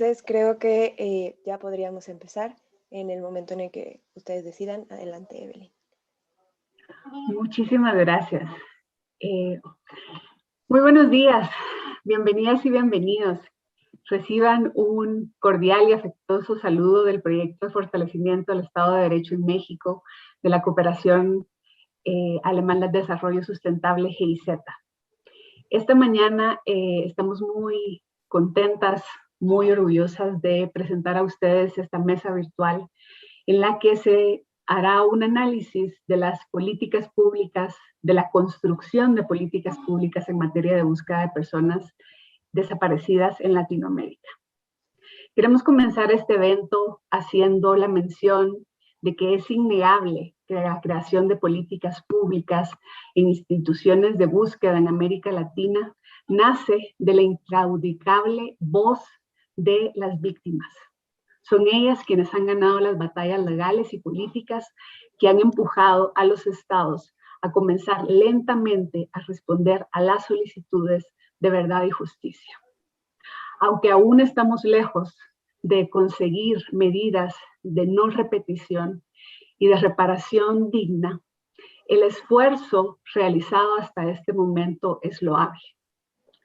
Entonces creo que ya podríamos empezar en el momento en el que ustedes decidan. Adelante, Evelyn. Muchísimas gracias. Muy buenos días, bienvenidas y bienvenidos. Reciban un cordial y afectuoso saludo del Proyecto de Fortalecimiento del Estado de Derecho en México, de la Cooperación Alemana de Desarrollo Sustentable, GIZ. Esta mañana estamos muy contentas, muy orgullosas de presentar a ustedes esta mesa virtual en la que se hará un análisis de las políticas públicas, de la construcción de políticas públicas en materia de búsqueda de personas desaparecidas en Latinoamérica. Queremos comenzar este evento haciendo la mención de que es innegable que la creación de políticas públicas en instituciones de búsqueda en América Latina nace de la intraudicable voz de las víctimas. Son ellas quienes han ganado las batallas legales y políticas que han empujado a los estados a comenzar lentamente a responder a las solicitudes de verdad y justicia. Aunque aún estamos lejos de conseguir medidas de no repetición y de reparación digna, el esfuerzo realizado hasta este momento es loable.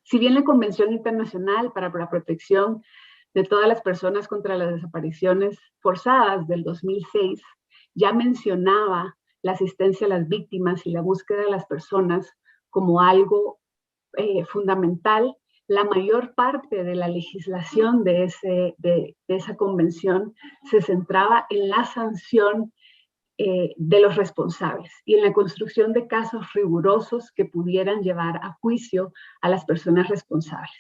Si bien la Convención Internacional para la Protección de todas las personas contra las desapariciones forzadas del 2006 ya mencionaba la asistencia a las víctimas y la búsqueda de las personas como algo fundamental, la mayor parte de la legislación de esa convención se centraba en la sanción de los responsables y en la construcción de casos rigurosos que pudieran llevar a juicio a las personas responsables.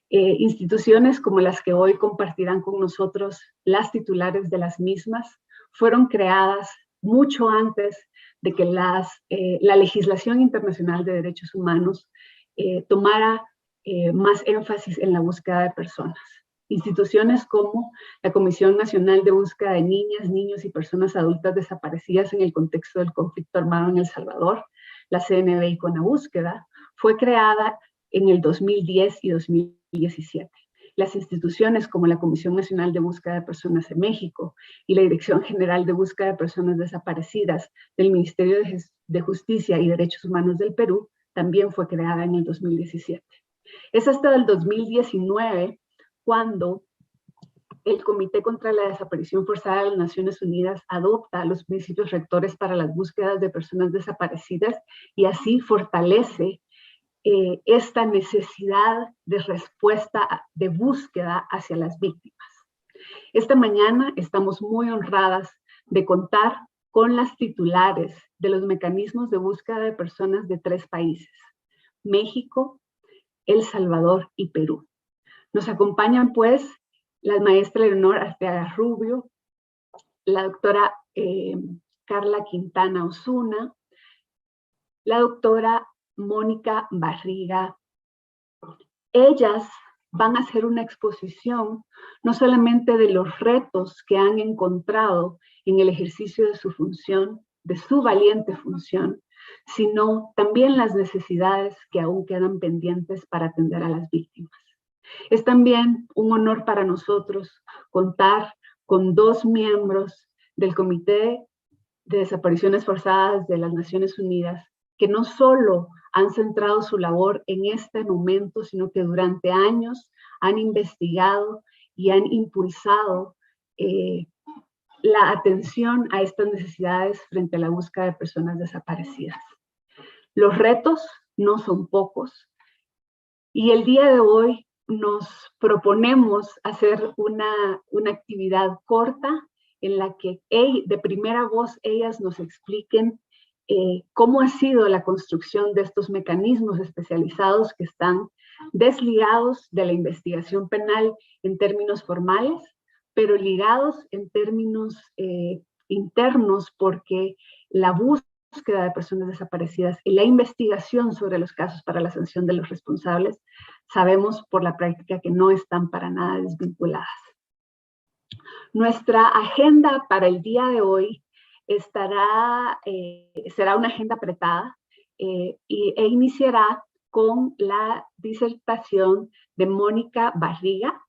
Instituciones como las que hoy compartirán con nosotros las titulares de las mismas fueron creadas mucho antes de que la legislación internacional de derechos humanos tomara más énfasis en la búsqueda de personas. Instituciones como la Comisión Nacional de Búsqueda de Niñas, Niños y Personas Adultas Desaparecidas en el contexto del conflicto armado en El Salvador, la CNB con la búsqueda, fue creada en el 2010 y 2017. Las instituciones como la Comisión Nacional de Búsqueda de Personas en México y la Dirección General de Búsqueda de Personas Desaparecidas del Ministerio de Justicia y Derechos Humanos del Perú también fue creada en el 2017. Es hasta el 2019 cuando el Comité contra la Desaparición Forzada de las Naciones Unidas adopta los principios rectores para las búsquedas de personas desaparecidas y así fortalece esta necesidad de respuesta, de búsqueda hacia las víctimas. Esta mañana estamos muy honradas de contar con las titulares de los mecanismos de búsqueda de personas de 3 países, México, El Salvador y Perú. Nos acompañan pues la maestra Leonor Arteaga Rubio, la doctora Carla Quintana Osuna, la doctora Mónica Barriga. Ellas van a hacer una exposición no solamente de los retos que han encontrado en el ejercicio de su función, de su valiente función, sino también las necesidades que aún quedan pendientes para atender a las víctimas. Es también un honor para nosotros contar con 2 miembros del Comité de Desapariciones Forzadas de las Naciones Unidas, que no solo han centrado su labor en este momento, sino que durante años han investigado y han impulsado la atención a estas necesidades frente a la búsqueda de personas desaparecidas. Los retos no son pocos y el día de hoy nos proponemos hacer una actividad corta en la que de primera voz ellas nos expliquen cómo ha sido la construcción de estos mecanismos especializados que están desligados de la investigación penal en términos formales, pero ligados en términos internos, porque la búsqueda de personas desaparecidas y la investigación sobre los casos para la sanción de los responsables, sabemos por la práctica que no están para nada desvinculadas. Nuestra agenda para el día de hoy será una agenda apretada e iniciará con la disertación de Mónica Barriga,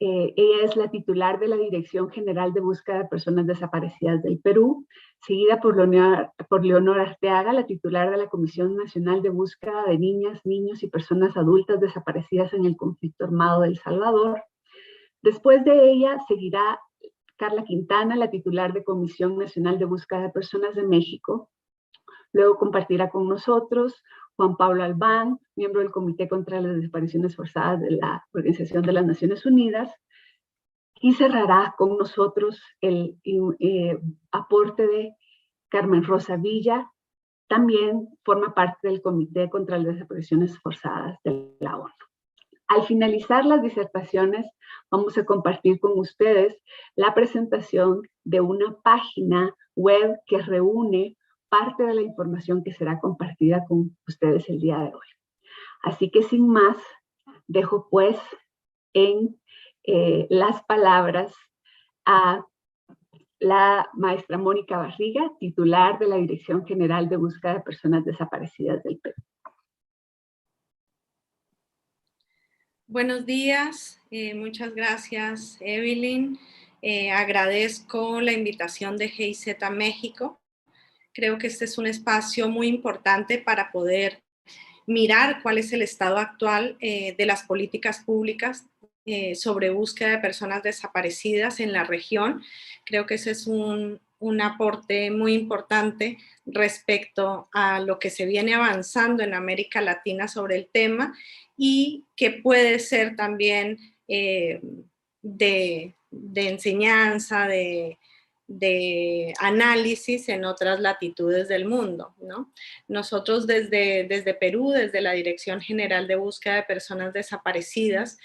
Ella es la titular de la Dirección General de Búsqueda de Personas Desaparecidas del Perú, seguida por Leonor Arteaga, la titular de la Comisión Nacional de Búsqueda de Niñas, Niños y Personas Adultas Desaparecidas en el Conflicto Armado de El Salvador. Después de ella seguirá Carla Quintana, la titular de Comisión Nacional de Búsqueda de Personas de México. Luego compartirá con nosotros Juan Pablo Albán, miembro del Comité contra las Desapariciones Forzadas de la Organización de las Naciones Unidas, y cerrará con nosotros el aporte de Carmen Rosa Villa, también forma parte del Comité contra las Desapariciones Forzadas de la ONU. Al finalizar las disertaciones, vamos a compartir con ustedes la presentación de una página web que reúne parte de la información que será compartida con ustedes el día de hoy. Así que sin más, dejo pues en las palabras a la maestra Mónica Barriga, titular de la Dirección General de Búsqueda de Personas Desaparecidas del Perú. Buenos días, muchas gracias, Evelyn. Agradezco la invitación de GIZ México. Creo que este es un espacio muy importante para poder mirar cuál es el estado actual de las políticas públicas sobre búsqueda de personas desaparecidas en la región. Creo que ese es un aporte muy importante respecto a lo que se viene avanzando en América Latina sobre el tema y que puede ser también de enseñanza, de análisis en otras latitudes del mundo, ¿no? Nosotros desde Perú, desde la Dirección General de Búsqueda de Personas Desaparecidas,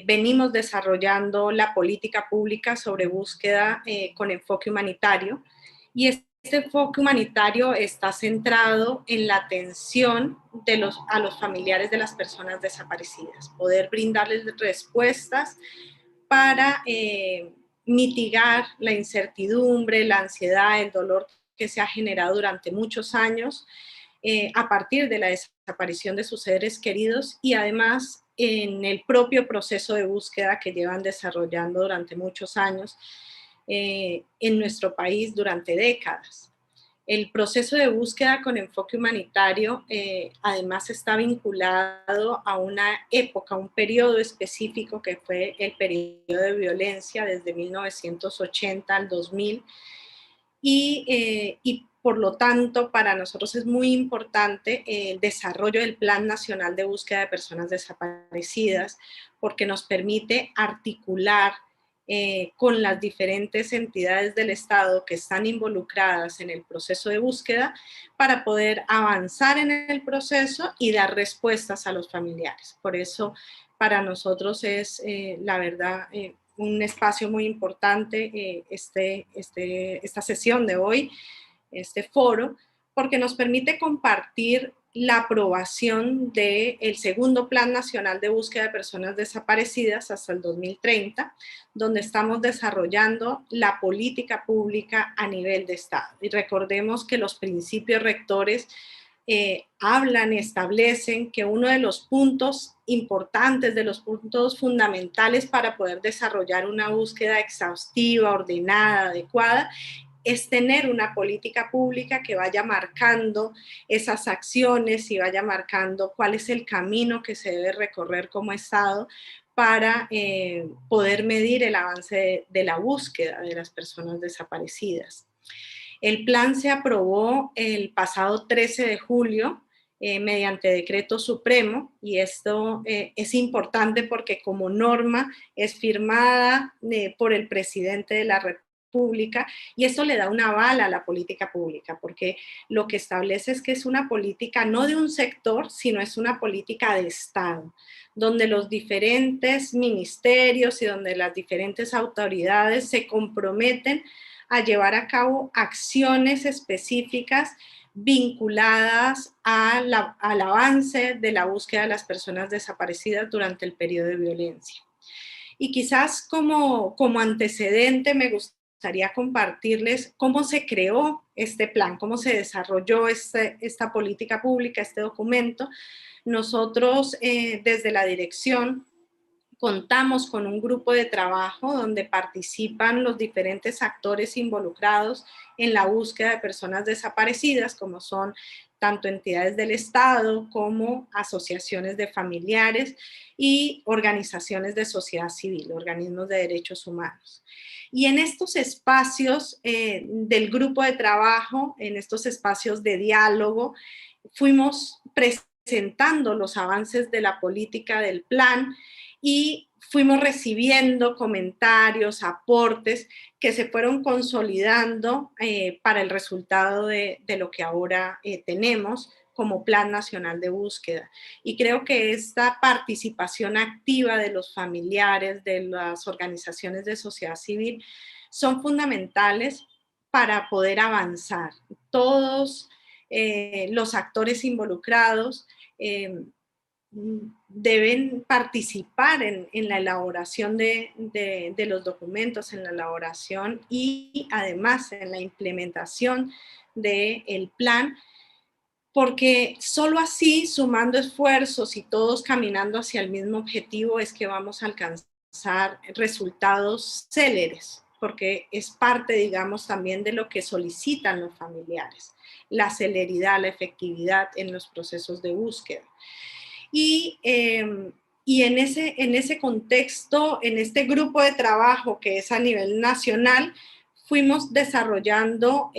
venimos desarrollando la política pública sobre búsqueda con enfoque humanitario, y este enfoque humanitario está centrado en la atención a los familiares de las personas desaparecidas, poder brindarles respuestas para mitigar la incertidumbre, la ansiedad, el dolor que se ha generado durante muchos años a partir de la desaparición de sus seres queridos, y además en el propio proceso de búsqueda que llevan desarrollando durante muchos años en nuestro país durante décadas. El proceso de búsqueda con enfoque humanitario además está vinculado a una época, un periodo específico que fue el periodo de violencia desde 1980 al 2000, y por lo tanto para nosotros es muy importante el desarrollo del Plan Nacional de Búsqueda de Personas Desaparecidas, porque nos permite articular con las diferentes entidades del Estado que están involucradas en el proceso de búsqueda para poder avanzar en el proceso y dar respuestas a los familiares. Por eso para nosotros es la verdad un espacio muy importante esta sesión de hoy, este foro, porque nos permite compartir la aprobación del segundo Plan Nacional de Búsqueda de Personas Desaparecidas hasta el 2030, donde estamos desarrollando la política pública a nivel de Estado. Y recordemos que los principios rectores hablan y establecen que uno de los puntos importantes, de los puntos fundamentales para poder desarrollar una búsqueda exhaustiva, ordenada, adecuada, es tener una política pública que vaya marcando esas acciones y vaya marcando cuál es el camino que se debe recorrer como Estado para poder medir el avance de la búsqueda de las personas desaparecidas. El plan se aprobó el pasado 13 de julio mediante decreto supremo, y esto es importante porque como norma es firmada por el presidente de la República, y esto le da un aval a la política pública, porque lo que establece es que es una política no de un sector, sino es una política de Estado, donde los diferentes ministerios y donde las diferentes autoridades se comprometen a llevar a cabo acciones específicas vinculadas al avance de la búsqueda de las personas desaparecidas durante el periodo de violencia. Y quizás como antecedente me gustaría compartirles cómo se creó este plan, cómo se desarrolló esta política pública, este documento. Nosotros desde la dirección contamos con un grupo de trabajo donde participan los diferentes actores involucrados en la búsqueda de personas desaparecidas, como son tanto entidades del Estado como asociaciones de familiares y organizaciones de sociedad civil, organismos de derechos humanos. Y en estos espacios del grupo de trabajo, en estos espacios de diálogo, fuimos presentando los avances de la política del plan y fuimos recibiendo comentarios, aportes que se fueron consolidando para el resultado de lo que ahora tenemos como Plan Nacional de Búsqueda. Y creo que esta participación activa de los familiares, de las organizaciones de sociedad civil, son fundamentales para poder avanzar. Todos los actores involucrados deben participar en la elaboración de los documentos, en la elaboración y además en la implementación del plan, porque solo así, sumando esfuerzos y todos caminando hacia el mismo objetivo, es que vamos a alcanzar resultados céleres, porque es parte, digamos, también de lo que solicitan los familiares, la celeridad, la efectividad en los procesos de búsqueda. Y en ese contexto, en este grupo de trabajo que es a nivel nacional, fuimos desarrollando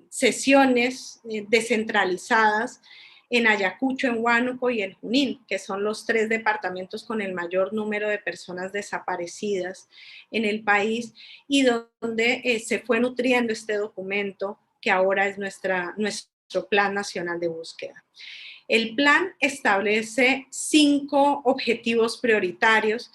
sesiones descentralizadas en Ayacucho, en Huánuco y en Junín, que son los 3 departamentos con el mayor número de personas desaparecidas en el país, y donde se fue nutriendo este documento que ahora es nuestro Plan Nacional de Búsqueda. El plan establece 5 objetivos prioritarios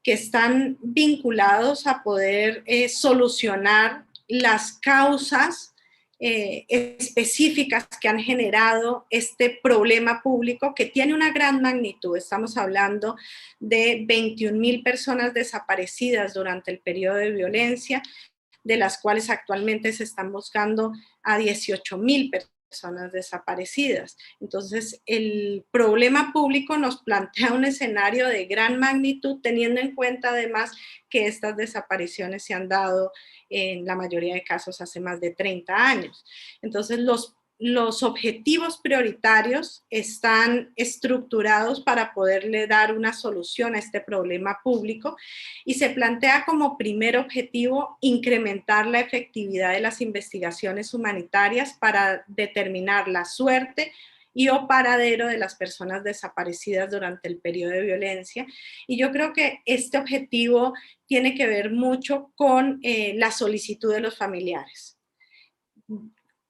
que están vinculados a poder solucionar las causas específicas que han generado este problema público que tiene una gran magnitud. Estamos hablando de 21,000 personas desaparecidas durante el periodo de violencia, de las cuales actualmente se están buscando a 18,000 personas desaparecidas. Entonces, el problema público nos plantea un escenario de gran magnitud, teniendo en cuenta además que estas desapariciones se han dado en la mayoría de casos hace más de 30 años. Entonces, los objetivos prioritarios están estructurados para poderle dar una solución a este problema público y se plantea como primer objetivo incrementar la efectividad de las investigaciones humanitarias para determinar la suerte y o paradero de las personas desaparecidas durante el periodo de violencia. Y yo creo que este objetivo tiene que ver mucho con la solicitud de los familiares.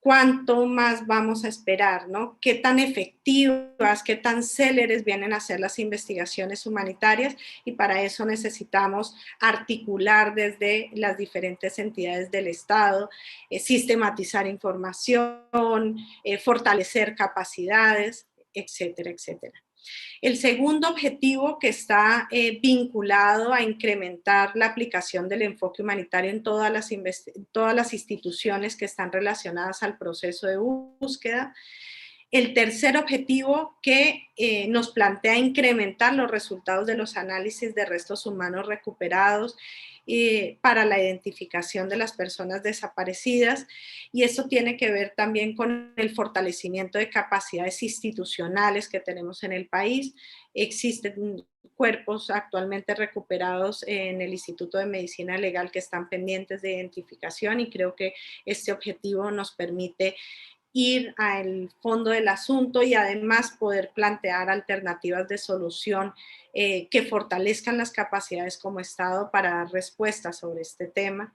¿Cuánto más vamos a esperar, no? ¿Qué tan efectivas, qué tan céleres vienen a ser las investigaciones humanitarias? Y para eso necesitamos articular desde las diferentes entidades del Estado, sistematizar información, fortalecer capacidades, etcétera, etcétera. El segundo objetivo, que está vinculado a incrementar la aplicación del enfoque humanitario en todas las instituciones que están relacionadas al proceso de búsqueda. El tercer objetivo, que nos plantea incrementar los resultados de los análisis de restos humanos recuperados para la identificación de las personas desaparecidas, y eso tiene que ver también con el fortalecimiento de capacidades institucionales que tenemos en el país. Existen cuerpos actualmente recuperados en el Instituto de Medicina Legal que están pendientes de identificación, y creo que este objetivo nos permite ir al fondo del asunto y además poder plantear alternativas de solución que fortalezcan las capacidades como Estado para dar respuestas sobre este tema.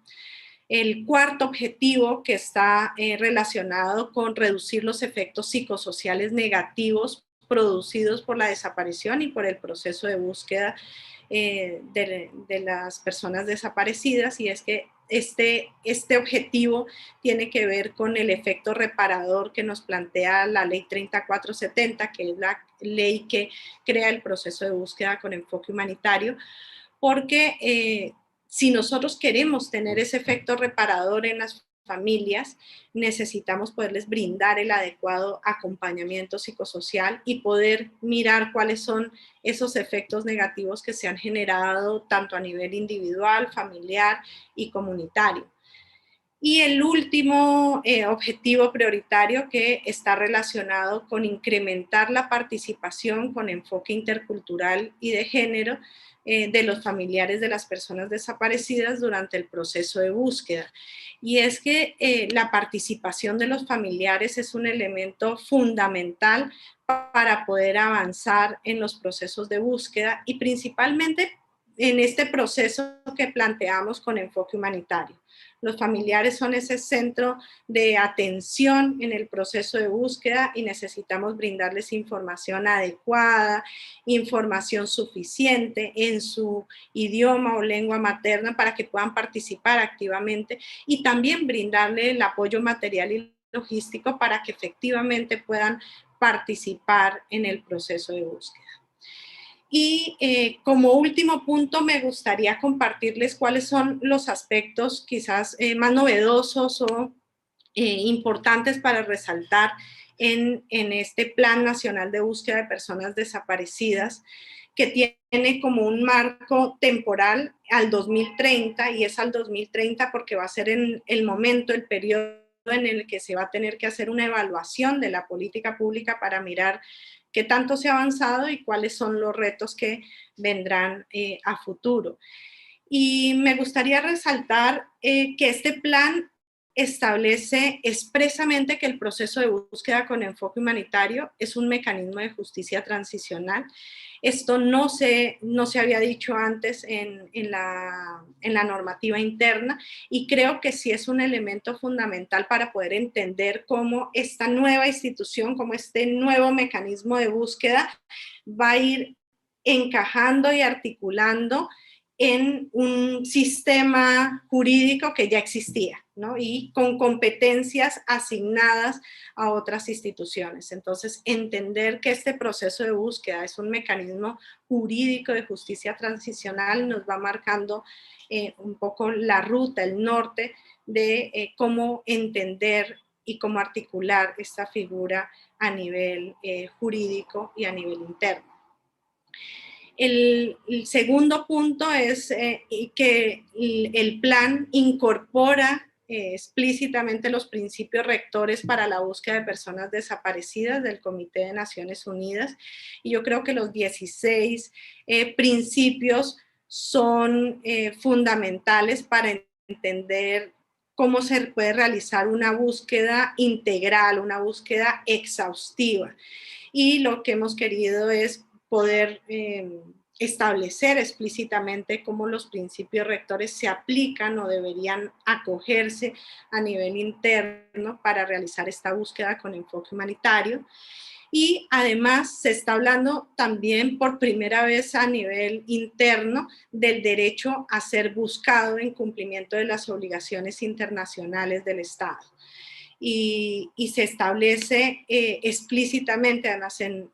El cuarto objetivo, que está relacionado con reducir los efectos psicosociales negativos producidos por la desaparición y por el proceso de búsqueda de las personas desaparecidas, y es que este objetivo tiene que ver con el efecto reparador que nos plantea la ley 3470, que es la ley que crea el proceso de búsqueda con enfoque humanitario, porque si nosotros queremos tener ese efecto reparador en las familias, necesitamos poderles brindar el adecuado acompañamiento psicosocial y poder mirar cuáles son esos efectos negativos que se han generado tanto a nivel individual, familiar y comunitario. Y el último objetivo prioritario, que está relacionado con incrementar la participación con enfoque intercultural y de género de los familiares de las personas desaparecidas durante el proceso de búsqueda. Y es que la participación de los familiares es un elemento fundamental para poder avanzar en los procesos de búsqueda y principalmente en este proceso que planteamos con enfoque humanitario. Los familiares son ese centro de atención en el proceso de búsqueda y necesitamos brindarles información adecuada, información suficiente en su idioma o lengua materna para que puedan participar activamente y también brindarle el apoyo material y logístico para que efectivamente puedan participar en el proceso de búsqueda. Y como último punto, me gustaría compartirles cuáles son los aspectos quizás más novedosos o importantes para resaltar en este Plan Nacional de Búsqueda de Personas Desaparecidas, que tiene como un marco temporal al 2030, y es al 2030 porque va a ser en el momento, el periodo en el que se va a tener que hacer una evaluación de la política pública para mirar qué tanto se ha avanzado y cuáles son los retos que vendrán a futuro. Y me gustaría resaltar que este plan establece expresamente que el proceso de búsqueda con enfoque humanitario es un mecanismo de justicia transicional. Esto no se había dicho antes en la normativa interna, y creo que sí es un elemento fundamental para poder entender cómo esta nueva institución, cómo este nuevo mecanismo de búsqueda va a ir encajando y articulando en un sistema jurídico que ya existía, ¿no? Y con competencias asignadas a otras instituciones. Entonces, entender que este proceso de búsqueda es un mecanismo jurídico de justicia transicional nos va marcando un poco la ruta, el norte de cómo entender y cómo articular esta figura a nivel jurídico y a nivel interno. El segundo punto es que el plan incorpora explícitamente los principios rectores para la búsqueda de personas desaparecidas del Comité de Naciones Unidas, y yo creo que los 16 principios son fundamentales para entender cómo se puede realizar una búsqueda integral, una búsqueda exhaustiva. Y lo que hemos querido es poder establecer explícitamente cómo los principios rectores se aplican o deberían acogerse a nivel interno para realizar esta búsqueda con enfoque humanitario. Y además se está hablando también por primera vez a nivel interno del derecho a ser buscado en cumplimiento de las obligaciones internacionales del Estado. Y se establece explícitamente, además en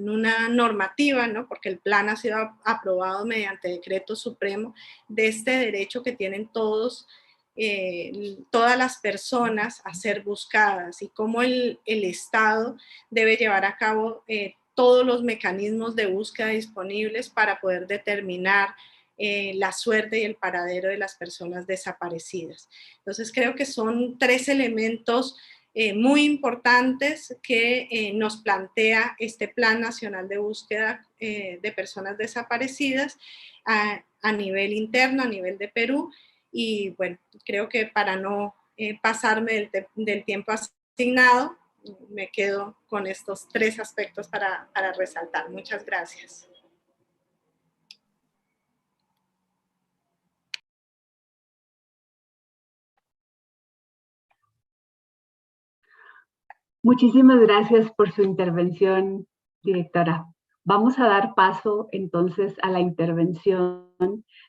una normativa, ¿no? Porque el plan ha sido aprobado mediante decreto supremo, de este derecho que tienen todas las personas a ser buscadas, y cómo el Estado debe llevar a cabo todos los mecanismos de búsqueda disponibles para poder determinar la suerte y el paradero de las personas desaparecidas. Entonces creo que son 3 elementos muy importantes que nos plantea este Plan Nacional de Búsqueda de Personas Desaparecidas a nivel interno, a nivel de Perú. Y bueno, creo que para no pasarme del tiempo asignado, me quedo con estos 3 aspectos para resaltar. Muchas gracias. Muchísimas gracias por su intervención, directora. Vamos a dar paso entonces a la intervención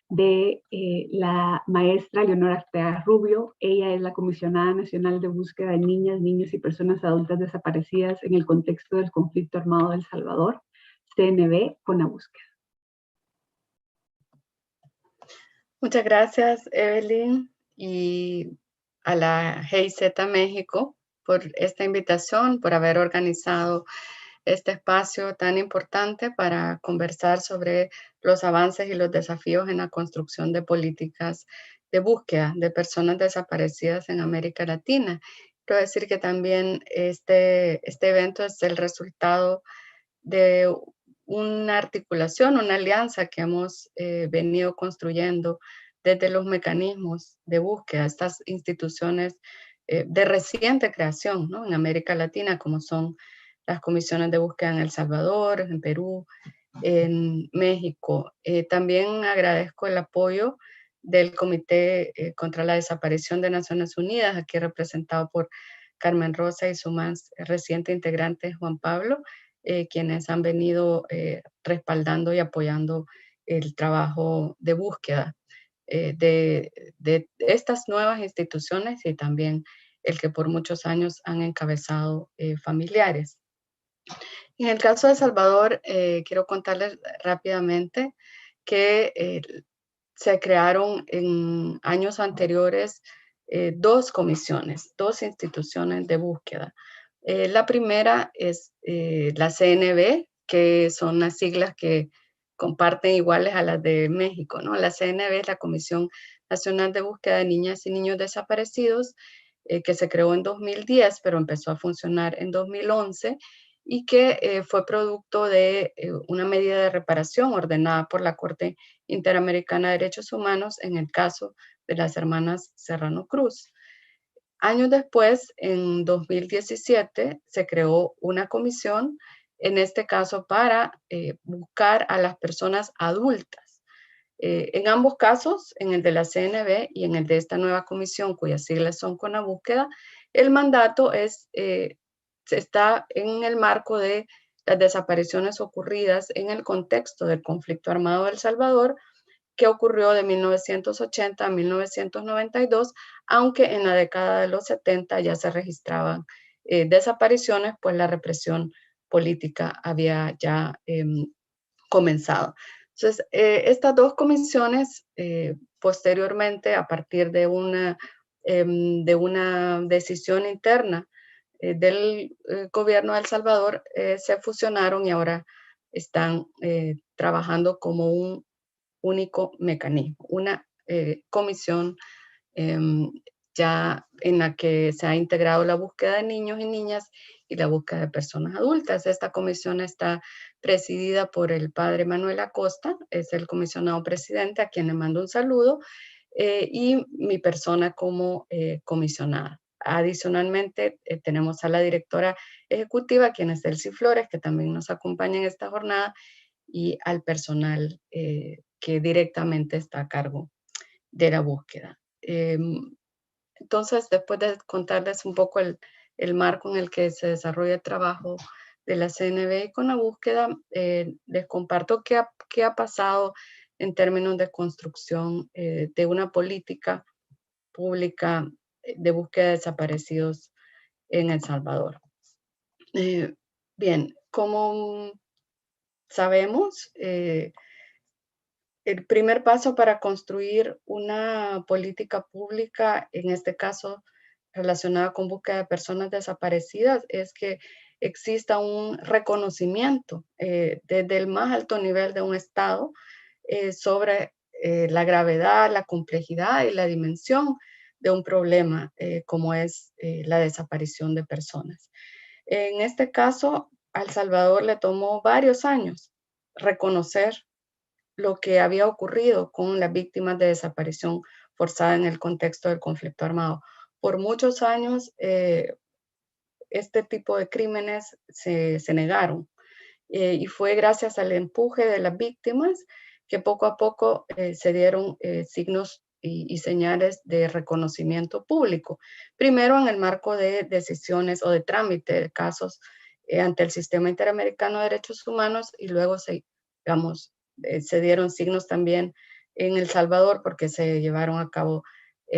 de la maestra Leonora Arteaga Rubio. Ella es la Comisionada Nacional de Búsqueda de Niñas, Niños y Personas Adultas Desaparecidas en el contexto del conflicto armado de El Salvador, CNB, CONABúsqueda. Muchas gracias, Evelyn. Y a la GIZ México por esta invitación, por haber organizado este espacio tan importante para conversar sobre los avances y los desafíos en la construcción de políticas de búsqueda de personas desaparecidas en América Latina. Quiero decir que también este evento es el resultado de una articulación, una alianza que hemos venido construyendo desde los mecanismos de búsqueda, estas instituciones de reciente creación, ¿no?, en América Latina, como son las comisiones de búsqueda en El Salvador, en Perú, en México. También agradezco el apoyo del Comité contra la Desaparición de Naciones Unidas, aquí representado por Carmen Rosa y su más reciente integrante, Juan Pablo, quienes han venido respaldando y apoyando el trabajo de búsqueda de estas nuevas instituciones y también el que por muchos años han encabezado familiares. En el caso de El Salvador, quiero contarles rápidamente que se crearon en años anteriores dos comisiones, dos instituciones de búsqueda. La primera es la CNB, que son las siglas que comparten iguales a las de México, ¿no? La CNB es la Comisión Nacional de Búsqueda de Niñas y Niños Desaparecidos, que se creó en 2010, pero empezó a funcionar en 2011 y que fue producto de una medida de reparación ordenada por la Corte Interamericana de Derechos Humanos en el caso de las hermanas Serrano Cruz. Años después, en 2017, se creó una comisión, en este caso para buscar a las personas adultas. En ambos casos, en el de la CNB y en el de esta nueva comisión, cuyas siglas son CONABúsqueda, el mandato está en el marco de las desapariciones ocurridas en el contexto del conflicto armado de El Salvador, que ocurrió de 1980 a 1992, aunque en la década de los 70 ya se registraban desapariciones, pues la represión política había ya comenzado. Entonces, estas dos comisiones, posteriormente, a partir de una decisión interna del gobierno de El Salvador, se fusionaron y ahora están trabajando como un único mecanismo, una comisión ya en la que se ha integrado la búsqueda de niños y niñas y la búsqueda de personas adultas. Esta comisión está presidida por el padre Manuel Acosta, es el comisionado presidente, a quien le mando un saludo, y mi persona como comisionada. Adicionalmente, tenemos a la directora ejecutiva, quien es Delcy Flores, que también nos acompaña en esta jornada, y al personal que directamente está a cargo de la búsqueda. Entonces, después de contarles un poco el marco en el que se desarrolla el trabajo de la CNB con la búsqueda, les comparto qué ha pasado en términos de construcción de una política pública de búsqueda de desaparecidos en El Salvador. Bien, como sabemos, el primer paso para construir una política pública, en este caso relacionada con búsqueda de personas desaparecidas, es que exista un reconocimiento desde el más alto nivel de un Estado sobre la gravedad, la complejidad y la dimensión de un problema como es la desaparición de personas. En este caso, a El Salvador le tomó varios años reconocer lo que había ocurrido con las víctimas de desaparición forzada en el contexto del conflicto armado. Por muchos años, este tipo de crímenes se negaron y fue gracias al empuje de las víctimas que poco a poco se dieron signos y señales de reconocimiento público. Primero en el marco de decisiones o de trámite de casos ante el Sistema Interamericano de Derechos Humanos y luego se dieron signos también en El Salvador porque se llevaron a cabo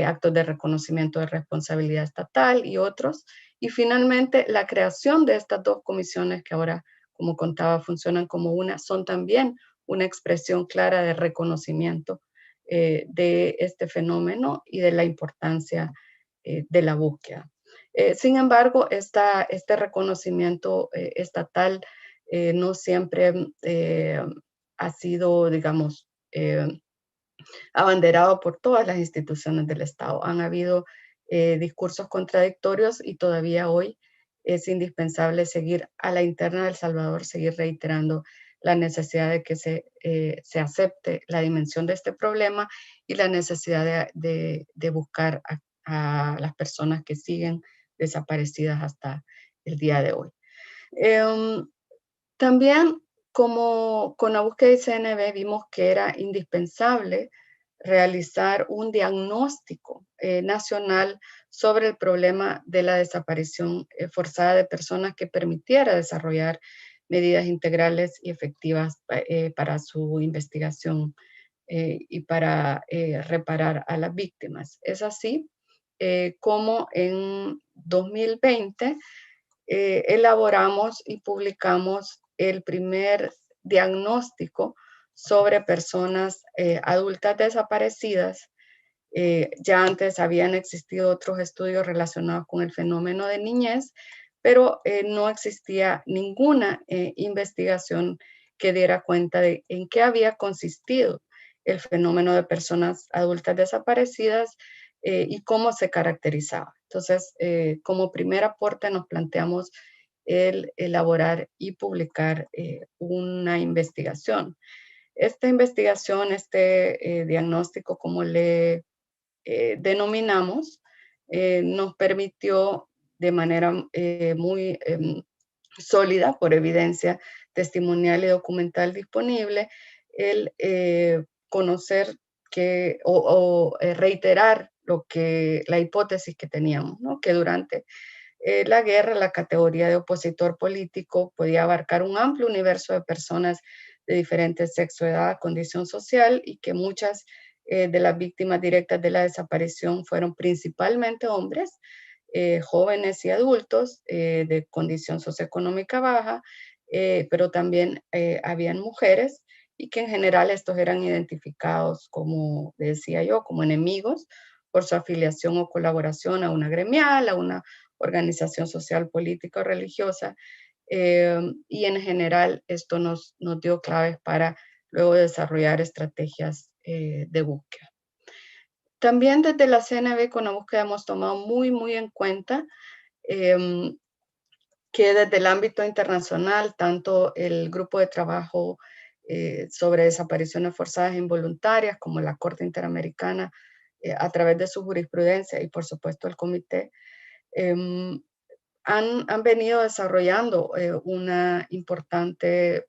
actos de reconocimiento de responsabilidad estatal y otros. Y finalmente la creación de estas dos comisiones que ahora, como contaba, funcionan como una, son también una expresión clara de reconocimiento de este fenómeno y de la importancia de la búsqueda. Sin embargo, este reconocimiento estatal no siempre ha sido, digamos, abanderado por todas las instituciones del Estado. Han habido discursos contradictorios y todavía hoy es indispensable seguir a la interna de El Salvador, seguir reiterando la necesidad de que se acepte la dimensión de este problema y la necesidad de buscar a las personas que siguen desaparecidas hasta el día de hoy. También, como con la búsqueda de CNB, vimos que era indispensable realizar un diagnóstico nacional sobre el problema de la desaparición forzada de personas que permitiera desarrollar medidas integrales y efectivas para su investigación y para reparar a las víctimas. Es así como en 2020 elaboramos y publicamos el primer diagnóstico sobre personas adultas desaparecidas. Ya antes habían existido otros estudios relacionados con el fenómeno de niñez, pero no existía ninguna investigación que diera cuenta de en qué había consistido el fenómeno de personas adultas desaparecidas y cómo se caracterizaba. Entonces, como primer aporte nos planteamos el elaborar y publicar una investigación. Esta investigación, este diagnóstico, como le denominamos, nos permitió de manera muy sólida, por evidencia testimonial y documental disponible, el conocer o reiterar la hipótesis que teníamos, ¿no? Que durante la guerra, la categoría de opositor político podía abarcar un amplio universo de personas de diferentes sexo, edad, condición social, y que muchas de las víctimas directas de la desaparición fueron principalmente hombres, jóvenes y adultos de condición socioeconómica baja, pero también habían mujeres, y que en general estos eran identificados como, decía yo, como enemigos por su afiliación o colaboración a una gremial, a una organización social, política o religiosa, y en general esto nos dio claves para luego desarrollar estrategias de búsqueda. También desde la CNB con la búsqueda hemos tomado muy en cuenta que desde el ámbito internacional, tanto el grupo de trabajo sobre desapariciones forzadas e involuntarias como la Corte Interamericana a través de su jurisprudencia y por supuesto el comité, han venido desarrollando una importante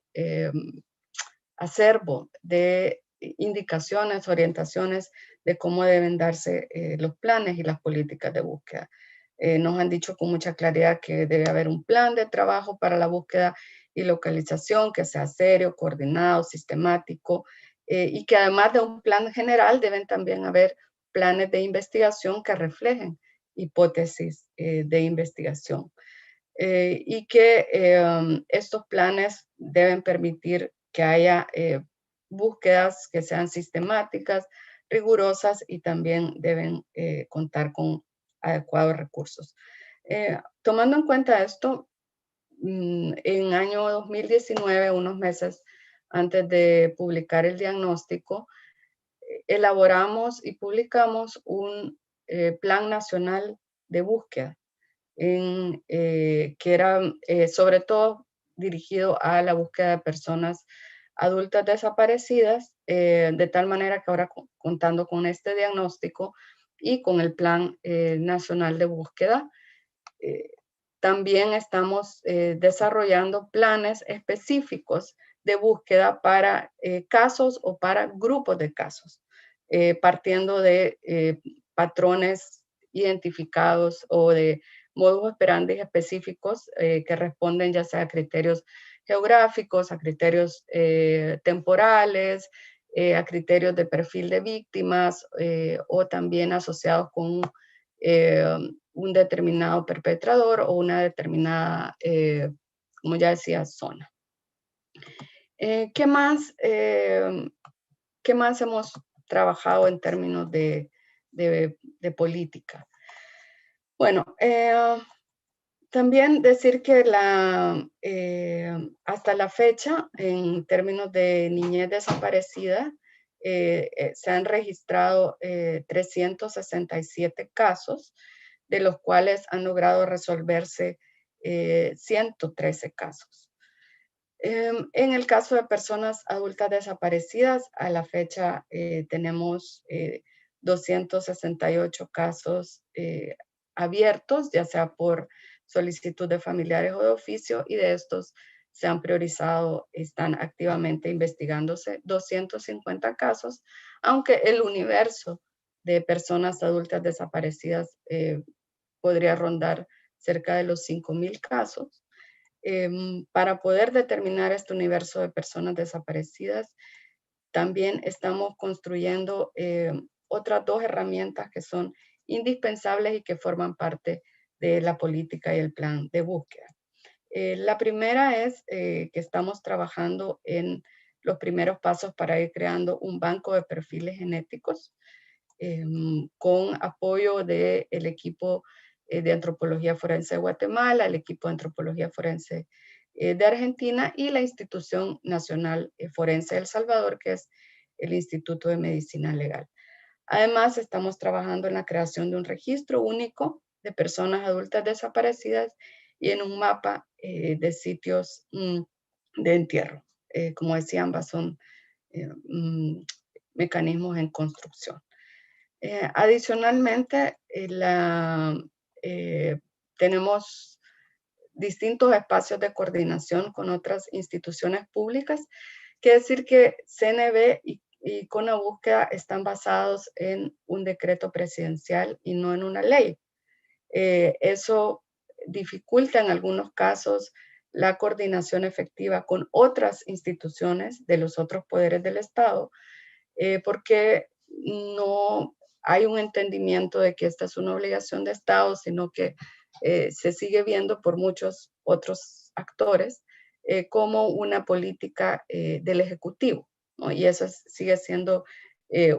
acervo de indicaciones, orientaciones de cómo deben darse los planes y las políticas de búsqueda. Nos han dicho con mucha claridad que debe haber un plan de trabajo para la búsqueda y localización que sea serio, coordinado, sistemático, y que además de un plan general deben también haber planes de investigación que reflejen hipótesis de investigación. Y que estos planes deben permitir que haya búsquedas que sean sistemáticas, rigurosas, y también deben contar con adecuados recursos. Tomando en cuenta esto, en año 2019, unos meses antes de publicar el diagnóstico, elaboramos y publicamos un plan nacional de búsqueda que era sobre todo dirigido a la búsqueda de personas adultas desaparecidas, de tal manera que ahora contando con este diagnóstico y con el Plan Nacional de Búsqueda, también estamos desarrollando planes específicos de búsqueda para casos o para grupos de casos, partiendo de patrones identificados o de modus operandi específicos que responden ya sea a criterios geográficos, a criterios temporales, a criterios de perfil de víctimas o también asociados con un determinado perpetrador o una determinada, como ya decía, zona. ¿Qué más hemos trabajado en términos de política? Bueno, también decir que hasta la fecha, en términos de niñez desaparecida, se han registrado 367 casos, de los cuales han logrado resolverse 113 casos. En el caso de personas adultas desaparecidas, a la fecha tenemos 268 casos abiertos, ya sea por solicitud de familiares o de oficio, y de estos se han priorizado, están activamente investigándose 250 casos, aunque el universo de personas adultas desaparecidas podría rondar cerca de los 5,000 casos. Para poder determinar este universo de personas desaparecidas, también estamos construyendo otras 2 herramientas que son indispensables y que forman parte de la política y el plan de búsqueda. La primera es que estamos trabajando en los primeros pasos para ir creando un banco de perfiles genéticos con apoyo del equipo de Antropología Forense de Guatemala, el equipo de Antropología Forense de Argentina y la Institución Nacional Forense de El Salvador, que es el Instituto de Medicina Legal. Además, estamos trabajando en la creación de un registro único de personas adultas desaparecidas y en un mapa de sitios de entierro. Como decía, ambas son mecanismos en construcción. Adicionalmente, tenemos distintos espacios de coordinación con otras instituciones públicas. Quiere decir que CNB y Conabúsqueda están basados en un decreto presidencial y no en una ley. Eso dificulta en algunos casos la coordinación efectiva con otras instituciones de los otros poderes del Estado, porque no hay un entendimiento de que esta es una obligación de Estado, sino que se sigue viendo por muchos otros actores como una política del Ejecutivo, ¿no? Y eso sigue siendo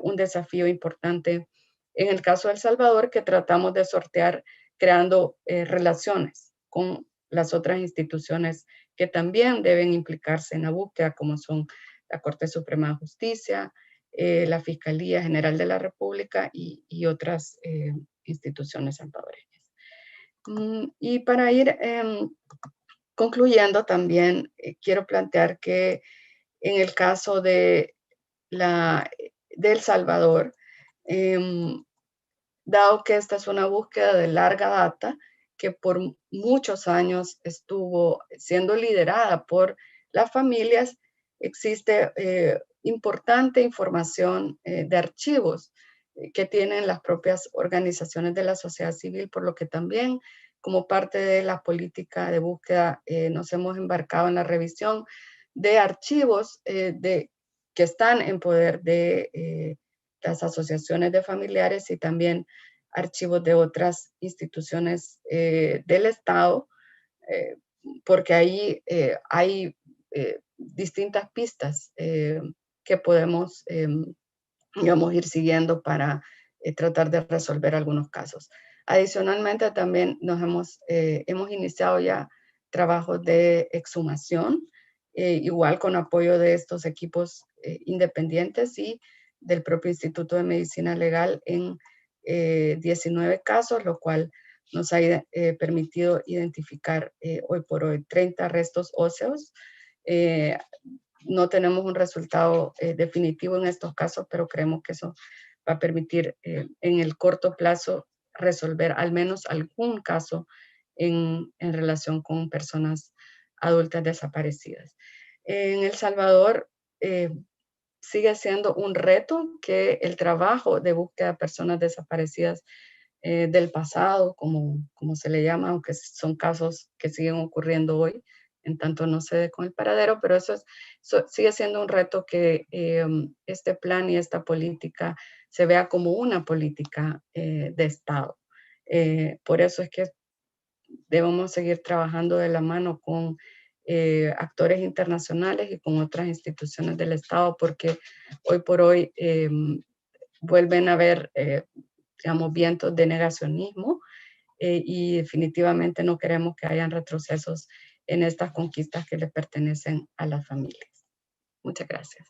un desafío importante en el caso de El Salvador, que tratamos de sortear creando relaciones con las otras instituciones que también deben implicarse en la búsqueda, como son la Corte Suprema de Justicia, la Fiscalía General de la República y otras instituciones salvadoreñas. Y para ir concluyendo también, quiero plantear que en el caso de El Salvador, dado que esta es una búsqueda de larga data, que por muchos años estuvo siendo liderada por las familias, existe importante información de archivos que tienen las propias organizaciones de la sociedad civil, por lo que también como parte de la política de búsqueda nos hemos embarcado en la revisión de archivos que están en poder de las asociaciones de familiares y también archivos de otras instituciones del Estado, porque ahí hay distintas pistas que podemos, digamos, ir siguiendo para tratar de resolver algunos casos. Adicionalmente, también hemos iniciado ya trabajos de exhumación, igual con apoyo de estos equipos independientes y del propio Instituto de Medicina Legal en 19 casos, lo cual nos ha permitido identificar hoy por hoy 30 restos óseos. No tenemos un resultado definitivo en estos casos, pero creemos que eso va a permitir en el corto plazo resolver al menos algún caso en relación con personas adultas desaparecidas. En El Salvador sigue siendo un reto que el trabajo de búsqueda de personas desaparecidas del pasado, como se le llama, aunque son casos que siguen ocurriendo hoy, en tanto no se dé con el paradero, pero eso sigue siendo un reto que este plan y esta política se vea como una política de Estado. Por eso es que debemos seguir trabajando de la mano con actores internacionales y con otras instituciones del Estado, porque hoy por hoy vuelven a haber, digamos, vientos de negacionismo y definitivamente no queremos que hayan retrocesos en estas conquistas que le pertenecen a las familias. Muchas gracias.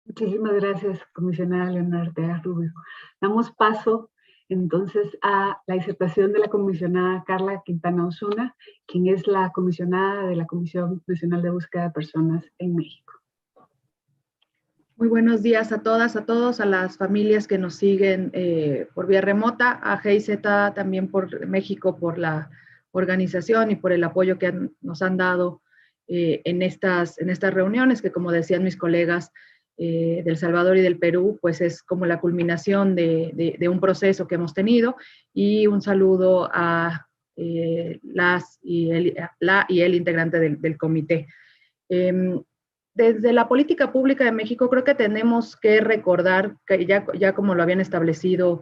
Muchísimas gracias, comisionada Leonor Ortega Rubio. Damos paso entonces a la disertación de la comisionada Carla Quintana Osuna, quien es la comisionada de la Comisión Nacional de Búsqueda de Personas en México. Muy buenos días a todas, a todos, a las familias que nos siguen por vía remota, a GIZ también por México, por la organización y por el apoyo que nos han dado en estas reuniones, que como decían mis colegas del Salvador y del Perú, pues es como la culminación de un proceso que hemos tenido, y un saludo a la y el integrante del comité. Desde la política pública de México creo que tenemos que recordar, que ya como lo habían establecido,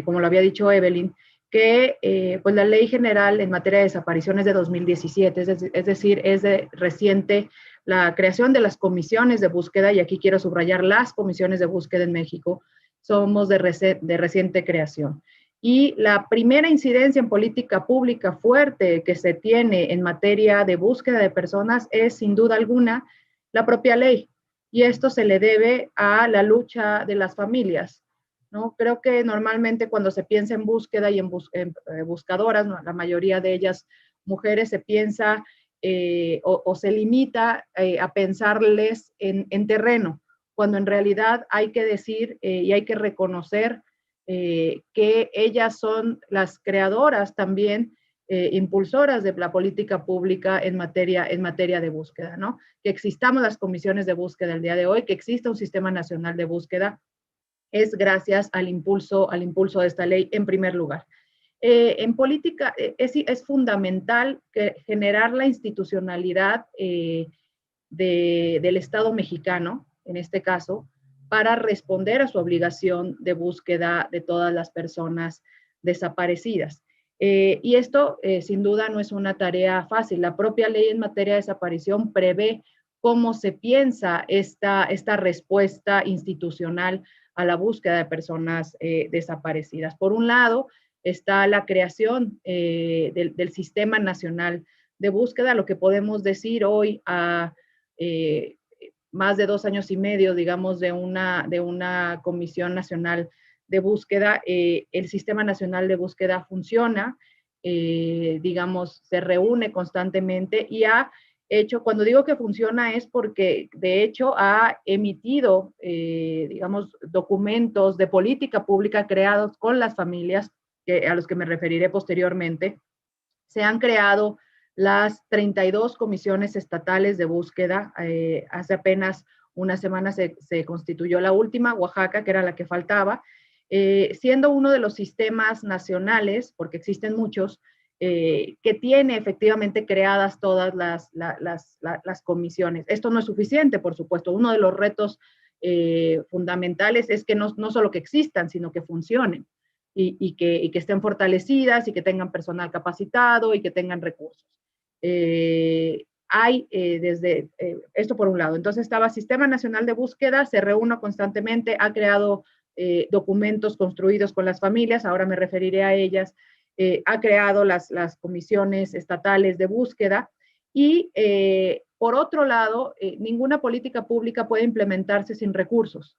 como lo había dicho Evelyn, que pues la Ley General en materia de desapariciones de 2017, es decir, es de reciente la creación de las comisiones de búsqueda, y aquí quiero subrayar las comisiones de búsqueda en México, somos de reciente creación. Y la primera incidencia en política pública fuerte que se tiene en materia de búsqueda de personas es, sin duda alguna, la propia ley. Y esto se le debe a la lucha de las familias, ¿no? Creo que normalmente cuando se piensa en búsqueda y en buscadoras, ¿no?, la mayoría de ellas mujeres, se piensa o se limita a pensarles en terreno, cuando en realidad hay que decir y hay que reconocer que ellas son las creadoras también, impulsoras de la política pública en materia de búsqueda, ¿no? Que existamos las comisiones de búsqueda el día de hoy, que exista un sistema nacional de búsqueda, es gracias al impulso de esta ley en primer lugar. En política es fundamental generar la institucionalidad del Estado mexicano, en este caso, para responder a su obligación de búsqueda de todas las personas desaparecidas. Y esto, sin duda, no es una tarea fácil. La propia ley en materia de desaparición prevé cómo se piensa esta respuesta institucional a la búsqueda de personas desaparecidas. Por un lado, está la creación del Sistema Nacional de Búsqueda, lo que podemos decir hoy a más de 2 años y medio, digamos, de una Comisión Nacional de Búsqueda. El Sistema Nacional de Búsqueda funciona, digamos, se reúne constantemente y ha hecho, cuando digo que funciona es porque de hecho ha emitido, digamos, documentos de política pública creados con las familias, a los que me referiré posteriormente. Se han creado las 32 comisiones estatales de búsqueda. Hace apenas una semana se constituyó la última, Oaxaca, que era la que faltaba, siendo uno de los sistemas nacionales, porque existen muchos, que tiene efectivamente creadas todas las comisiones. Esto no es suficiente, por supuesto. Uno de los retos fundamentales es que no solo que existan, sino que funcionen y que estén fortalecidas y que tengan personal capacitado y que tengan recursos. Desde esto por un lado. Entonces estaba Sistema Nacional de Búsqueda, se reúne constantemente, ha creado documentos construidos con las familias, ahora me referiré a ellas, ha creado las comisiones estatales de búsqueda y por otro lado, ninguna política pública puede implementarse sin recursos.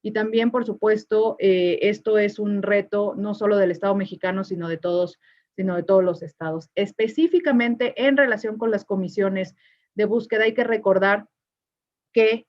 Y también, por supuesto, esto es un reto no solo del Estado mexicano, sino de todos los estados. Específicamente en relación con las comisiones de búsqueda, hay que recordar que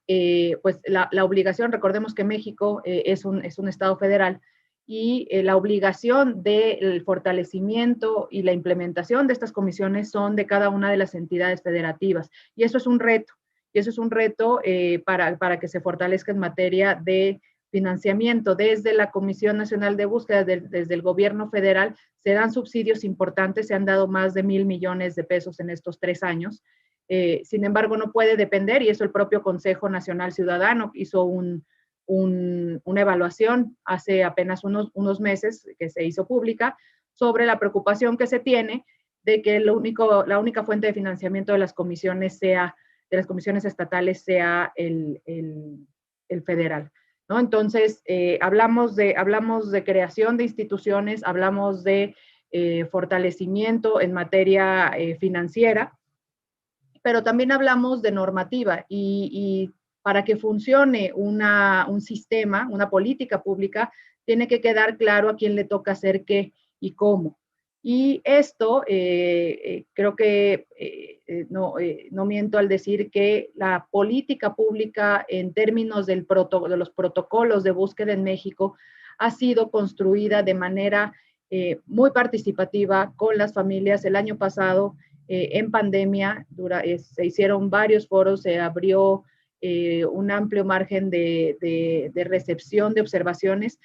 pues la obligación, recordemos que México es un estado federal, y la obligación del fortalecimiento y la implementación de estas comisiones son de cada una de las entidades federativas. Y eso es un reto. Y eso es un reto para que se fortalezca en materia de financiamiento. Desde la Comisión Nacional de Búsqueda, desde el gobierno federal, se dan subsidios importantes, se han dado más de 1,000 millones de pesos en estos 3 años. Sin embargo, no puede depender, y eso el propio Consejo Nacional Ciudadano hizo una evaluación hace apenas unos meses que se hizo pública sobre la preocupación que se tiene de que la única fuente de financiamiento de las comisiones estatales sea el federal. ¿no? Entonces, hablamos de creación de instituciones, hablamos de fortalecimiento en materia financiera, pero también hablamos de normativa y para que funcione un sistema, una política pública, tiene que quedar claro a quién le toca hacer qué y cómo. Y esto, creo que no miento al decir que la política pública en términos de los protocolos de búsqueda en México ha sido construida de manera muy participativa con las familias. El año pasado, en pandemia, se hicieron varios foros, se abrió un amplio margen de recepción de observaciones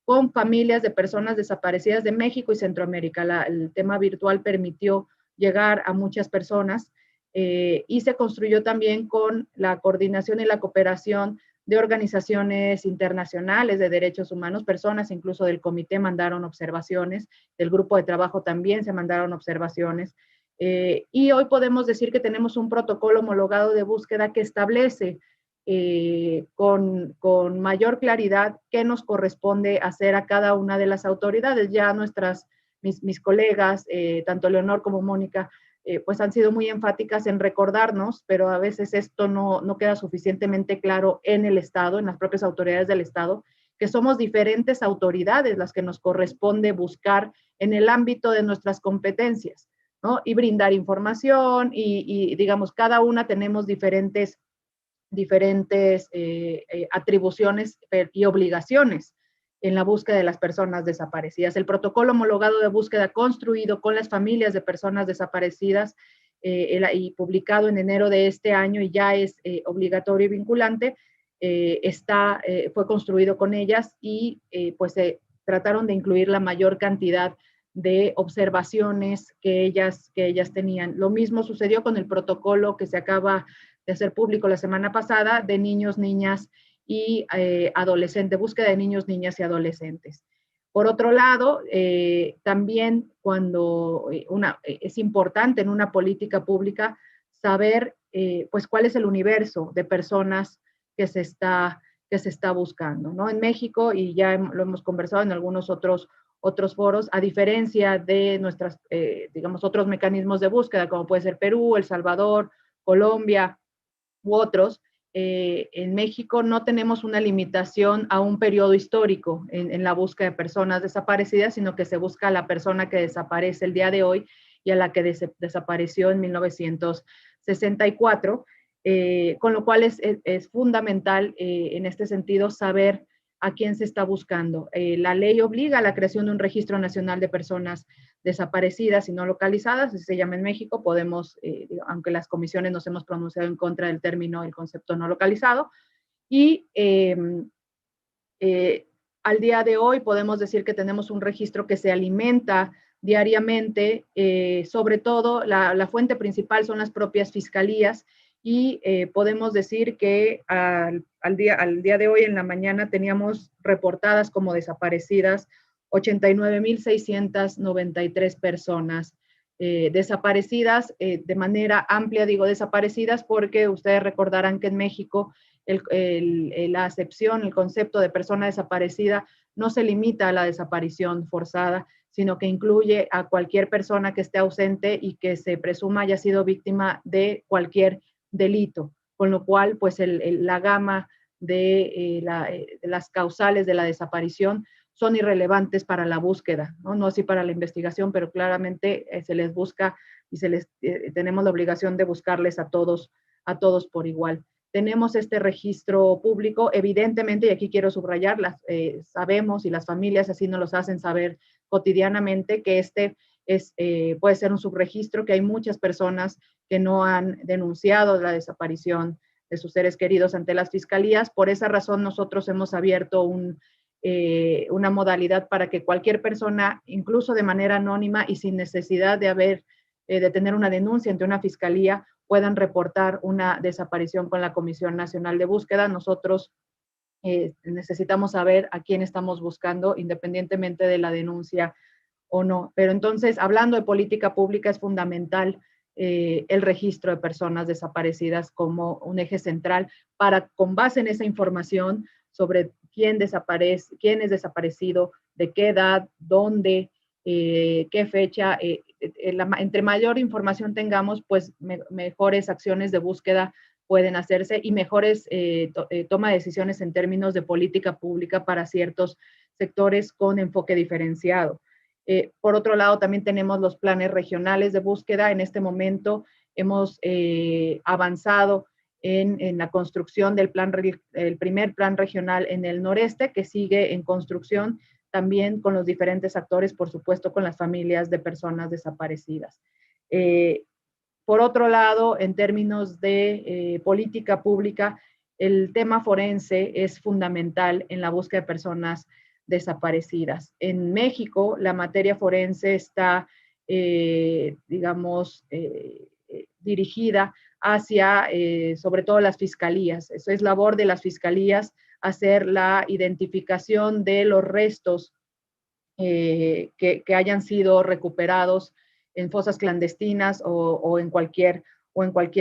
con familias de personas desaparecidas de México y Centroamérica. El tema virtual permitió llegar a muchas personas y se construyó también con la coordinación y la cooperación de organizaciones internacionales de derechos humanos, personas incluso del comité mandaron observaciones, del grupo de trabajo también se mandaron observaciones. Y hoy podemos decir que tenemos un protocolo homologado de búsqueda que establece con mayor claridad qué nos corresponde hacer a cada una de las autoridades. Ya mis colegas, tanto Leonor como Mónica, pues han sido muy enfáticas en recordarnos, pero a veces esto no queda suficientemente claro en el Estado, en las propias autoridades del Estado, que somos diferentes autoridades las que nos corresponde buscar en el ámbito de nuestras competencias, ¿no? Y brindar información y digamos, cada una tenemos diferentes atribuciones y obligaciones en la búsqueda de las personas desaparecidas. El protocolo homologado de búsqueda construido con las familias de personas desaparecidas y publicado en enero de este año y ya es obligatorio y vinculante, fue construido con ellas y pues trataron de incluir la mayor cantidad de observaciones que ellas tenían. Lo mismo sucedió con el protocolo que se acaba de hacer público la semana pasada de niños, niñas y adolescentes, búsqueda de niños, niñas y adolescentes. Por otro lado, también cuando es importante en una política pública saber pues cuál es el universo de personas que se está buscando, ¿no? En México, y ya lo hemos conversado en algunos otros foros, a diferencia de nuestras, digamos, otros mecanismos de búsqueda, como puede ser Perú, El Salvador, Colombia u otros, en México no tenemos una limitación a un periodo histórico en la búsqueda de personas desaparecidas, sino que se busca a la persona que desaparece el día de hoy y a la que desapareció en 1964, con lo cual es fundamental en este sentido saber a quién se está buscando. La ley obliga a la creación de un registro nacional de personas desaparecidas y no localizadas, así se llama en México. Podemos, aunque las comisiones nos hemos pronunciado en contra del término, el concepto no localizado, y al día de hoy podemos decir que tenemos un registro que se alimenta diariamente, sobre todo la fuente principal son las propias fiscalías, y podemos decir que al día de hoy en la mañana teníamos reportadas como desaparecidas 89,693 personas desaparecidas de manera amplia. Digo desaparecidas porque ustedes recordarán que en México la acepción, el concepto de persona desaparecida no se limita a la desaparición forzada, sino que incluye a cualquier persona que esté ausente y que se presuma haya sido víctima de cualquier delito, con lo cual pues la gama de las causales de la desaparición son irrelevantes para la búsqueda, no así para la investigación, pero claramente se les busca y tenemos la obligación de buscarles a todos por igual. Tenemos este registro público, evidentemente, y aquí quiero subrayar, sabemos y las familias así nos los hacen saber cotidianamente que puede ser un subregistro, que hay muchas personas que no han denunciado la desaparición de sus seres queridos ante las fiscalías. Por esa razón nosotros hemos abierto una modalidad para que cualquier persona, incluso de manera anónima y sin necesidad de tener una denuncia ante una fiscalía, puedan reportar una desaparición con la Comisión Nacional de Búsqueda. Nosotros necesitamos saber a quién estamos buscando, independientemente de la denuncia o no. Pero entonces, hablando de política pública, es fundamental el registro de personas desaparecidas como un eje central para, con base en esa información sobre quién es desaparecido, de qué edad, dónde, qué fecha. Entre mayor información tengamos, pues mejores acciones de búsqueda pueden hacerse y mejores toma de decisiones en términos de política pública para ciertos sectores con enfoque diferenciado. Por otro lado, también tenemos los planes regionales de búsqueda. En este momento hemos avanzado en la construcción del primer plan regional en el noreste, que sigue en construcción también con los diferentes actores, por supuesto, con las familias de personas desaparecidas. Por otro lado, en términos de política pública, el tema forense es fundamental en la búsqueda de personas desaparecidas. En México, la materia forense está, digamos, dirigida hacia, sobre todo, las fiscalías. Eso es labor de las fiscalías, hacer la identificación de los restos que hayan sido recuperados en fosas clandestinas o en cualquier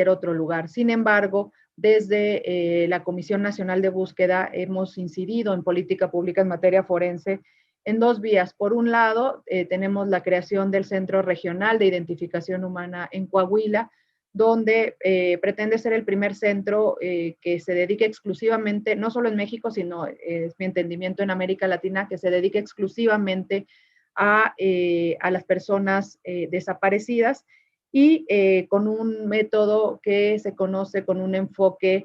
otro lugar. Sin embargo, desde la Comisión Nacional de Búsqueda hemos incidido en política pública en materia forense en dos vías. Por un lado, tenemos la creación del Centro Regional de Identificación Humana en Coahuila, donde pretende ser el primer centro que se dedique exclusivamente, no solo en México, sino, es mi entendimiento, en América Latina, que se dedique exclusivamente a las personas desaparecidas y con un método que se conoce con un enfoque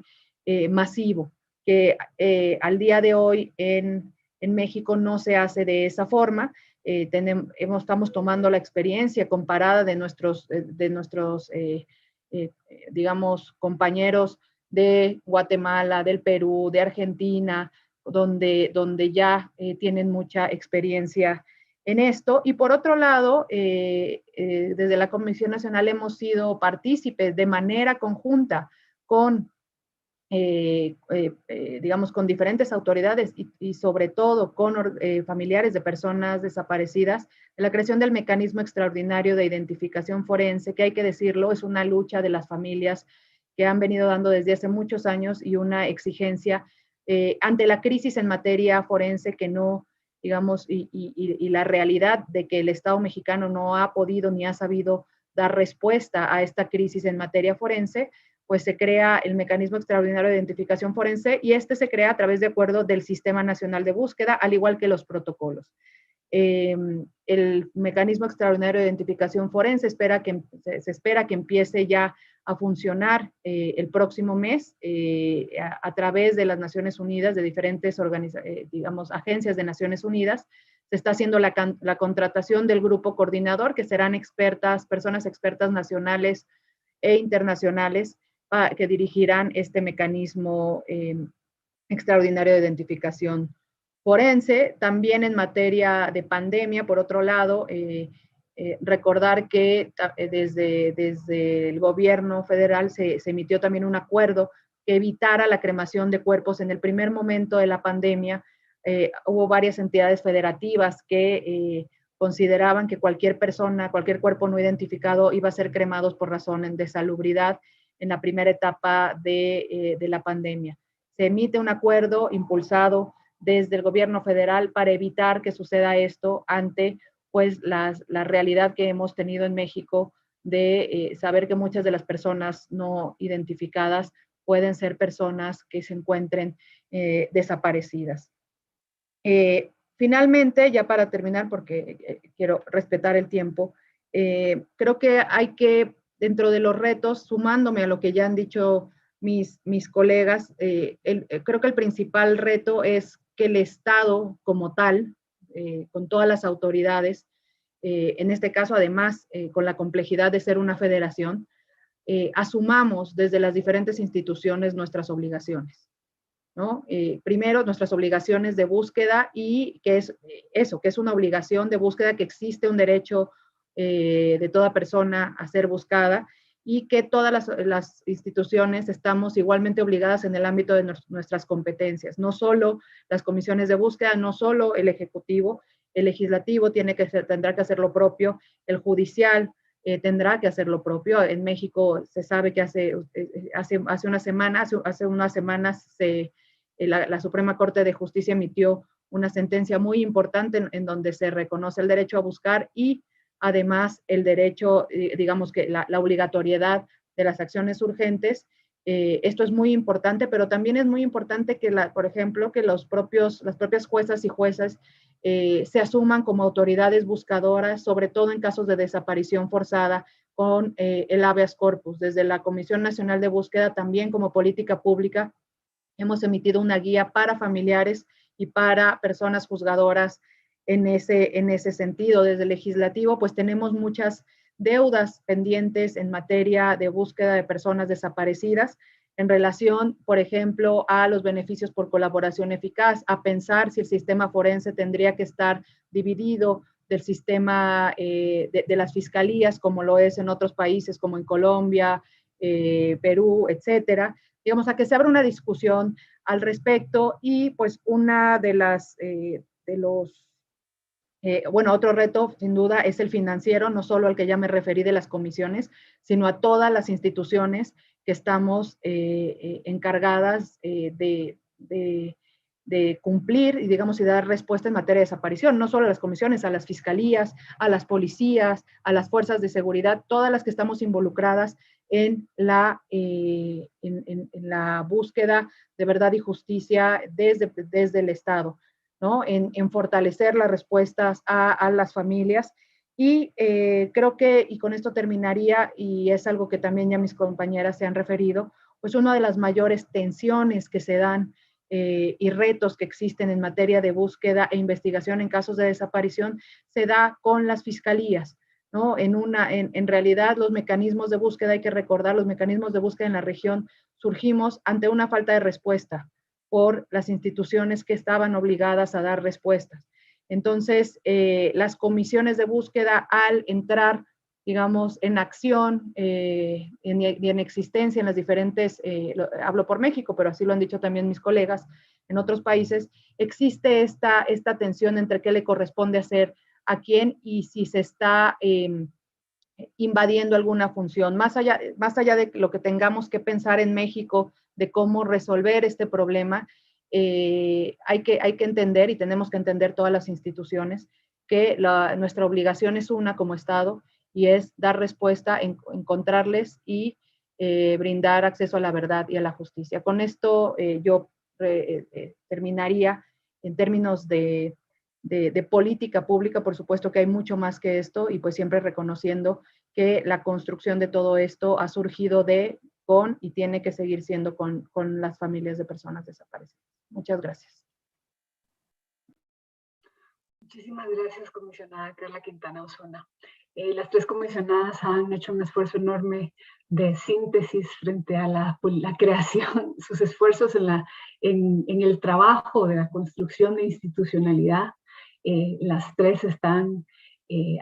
masivo, que al día de hoy en México no se hace de esa forma. Estamos tomando la experiencia comparada de nuestros digamos, compañeros de Guatemala, del Perú, de Argentina, donde ya tienen mucha experiencia en esto. Y por otro lado, desde la Comisión Nacional hemos sido partícipes de manera conjunta con, digamos, con diferentes autoridades y sobre todo con familiares de personas desaparecidas, de la creación del mecanismo extraordinario de identificación forense, que hay que decirlo, es una lucha de las familias que han venido dando desde hace muchos años y una exigencia ante la crisis en materia forense que no, digamos, y la realidad de que el Estado mexicano no ha podido ni ha sabido dar respuesta a esta crisis en materia forense, pues se crea el mecanismo extraordinario de identificación forense y este se crea a través de acuerdo del Sistema Nacional de Búsqueda, al igual que los protocolos. El mecanismo extraordinario de identificación forense se espera que empiece ya a funcionar el próximo mes a través de las Naciones Unidas, de diferentes digamos, agencias de Naciones Unidas. Se está haciendo la contratación del grupo coordinador, que serán personas expertas nacionales e internacionales que dirigirán este mecanismo extraordinario de identificación forense. También en materia de pandemia, por otro lado, recordar que desde el gobierno federal se emitió también un acuerdo que evitara la cremación de cuerpos. En el primer momento de la pandemia hubo varias entidades federativas que consideraban que cualquier persona, cualquier cuerpo no identificado iba a ser cremados por razones de salubridad en la primera etapa de la pandemia. Se emite un acuerdo impulsado desde el gobierno federal para evitar que suceda esto ante pues la realidad que hemos tenido en México de saber que muchas de las personas no identificadas pueden ser personas que se encuentren desaparecidas. Finalmente, ya para terminar, porque quiero respetar el tiempo, creo que hay que, dentro de los retos, sumándome a lo que ya han dicho mis colegas, creo que el principal reto es que el Estado como tal, con todas las autoridades, en este caso además con la complejidad de ser una federación, asumamos desde las diferentes instituciones nuestras obligaciones, ¿no? Primero, nuestras obligaciones de búsqueda y que es eso, que es una obligación de búsqueda, que existe un derecho de toda persona a ser buscada y que todas las instituciones estamos igualmente obligadas en el ámbito de nuestras competencias, no solo las comisiones de búsqueda, no solo el Ejecutivo, el Legislativo tendrá que hacer lo propio, el Judicial tendrá que hacer lo propio. En México se sabe que hace unas semanas se la Suprema Corte de Justicia emitió una sentencia muy importante en donde se reconoce el derecho a buscar y además el derecho, digamos que la obligatoriedad de las acciones urgentes. Esto es muy importante, pero también es muy importante que, por ejemplo, que las propias juezas y jueces se asuman como autoridades buscadoras, sobre todo en casos de desaparición forzada, con el habeas corpus. Desde la Comisión Nacional de Búsqueda, también como política pública, hemos emitido una guía para familiares y para personas juzgadoras en ese sentido. Desde el legislativo, pues tenemos muchas deudas pendientes en materia de búsqueda de personas desaparecidas en relación, por ejemplo, a los beneficios por colaboración eficaz, a pensar si el sistema forense tendría que estar dividido del sistema de las fiscalías, como lo es en otros países, como en Colombia, Perú, etcétera. Digamos, a que se abra una discusión al respecto y pues una de las, bueno, otro reto sin duda es el financiero, no solo al que ya me referí de las comisiones, sino a todas las instituciones que estamos encargadas de cumplir y, digamos, y dar respuesta en materia de desaparición, no solo a las comisiones, a las fiscalías, a las policías, a las fuerzas de seguridad, todas las que estamos involucradas en la búsqueda de verdad y justicia desde el Estado, ¿no? En fortalecer las respuestas a las familias. Y creo que, y con esto terminaría, y es algo que también ya mis compañeras se han referido, pues una de las mayores tensiones que se dan y retos que existen en materia de búsqueda e investigación en casos de desaparición se da con las fiscalías, ¿no? En realidad los mecanismos de búsqueda, hay que recordar, los mecanismos de búsqueda en la región surgimos ante una falta de respuesta por las instituciones que estaban obligadas a dar respuestas. Entonces, las comisiones de búsqueda, al entrar, digamos, en acción y en existencia en las diferentes, hablo por México, pero así lo han dicho también mis colegas en otros países, existe esta tensión entre qué le corresponde hacer a quién y si se está invadiendo alguna función. Más allá de lo que tengamos que pensar en México de cómo resolver este problema, hay que entender, y tenemos que entender todas las instituciones, que nuestra obligación es una como Estado, y es dar respuesta, encontrarles y brindar acceso a la verdad y a la justicia. Con esto yo terminaría en términos de política pública. Por supuesto que hay mucho más que esto, y pues siempre reconociendo que la construcción de todo esto ha surgido con y tiene que seguir siendo con las familias de personas desaparecidas. Muchas gracias. Muchísimas gracias, comisionada Carla Quintana Osuna. Las tres comisionadas han hecho un esfuerzo enorme de síntesis frente a la creación, sus esfuerzos en el trabajo de la construcción de institucionalidad. Las tres están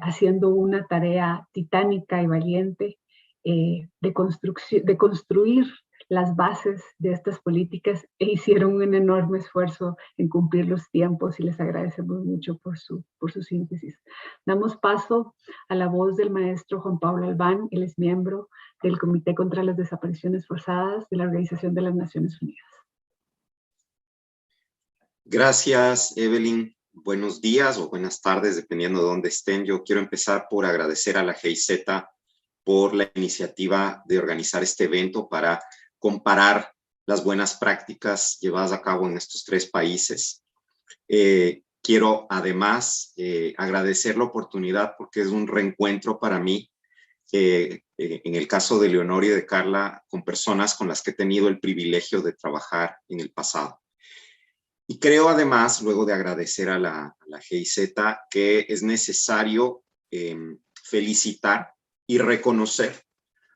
haciendo una tarea titánica y valiente de construir las bases de estas políticas, e hicieron un enorme esfuerzo en cumplir los tiempos, y les agradecemos mucho por su síntesis. Damos paso a la voz del maestro Juan Pablo Albán. Él es miembro del Comité contra las Desapariciones Forzadas de la Organización de las Naciones Unidas. Gracias, Evelyn. Buenos días o buenas tardes, dependiendo de dónde estén. Yo quiero empezar por agradecer a la GIZ por la iniciativa de organizar este evento para comparar las buenas prácticas llevadas a cabo en estos tres países. Quiero además agradecer la oportunidad, porque es un reencuentro para mí, en el caso de Leonor y de Carla, con personas con las que he tenido el privilegio de trabajar en el pasado. Y creo además, luego de agradecer a la GIZ, que es necesario felicitar y reconocer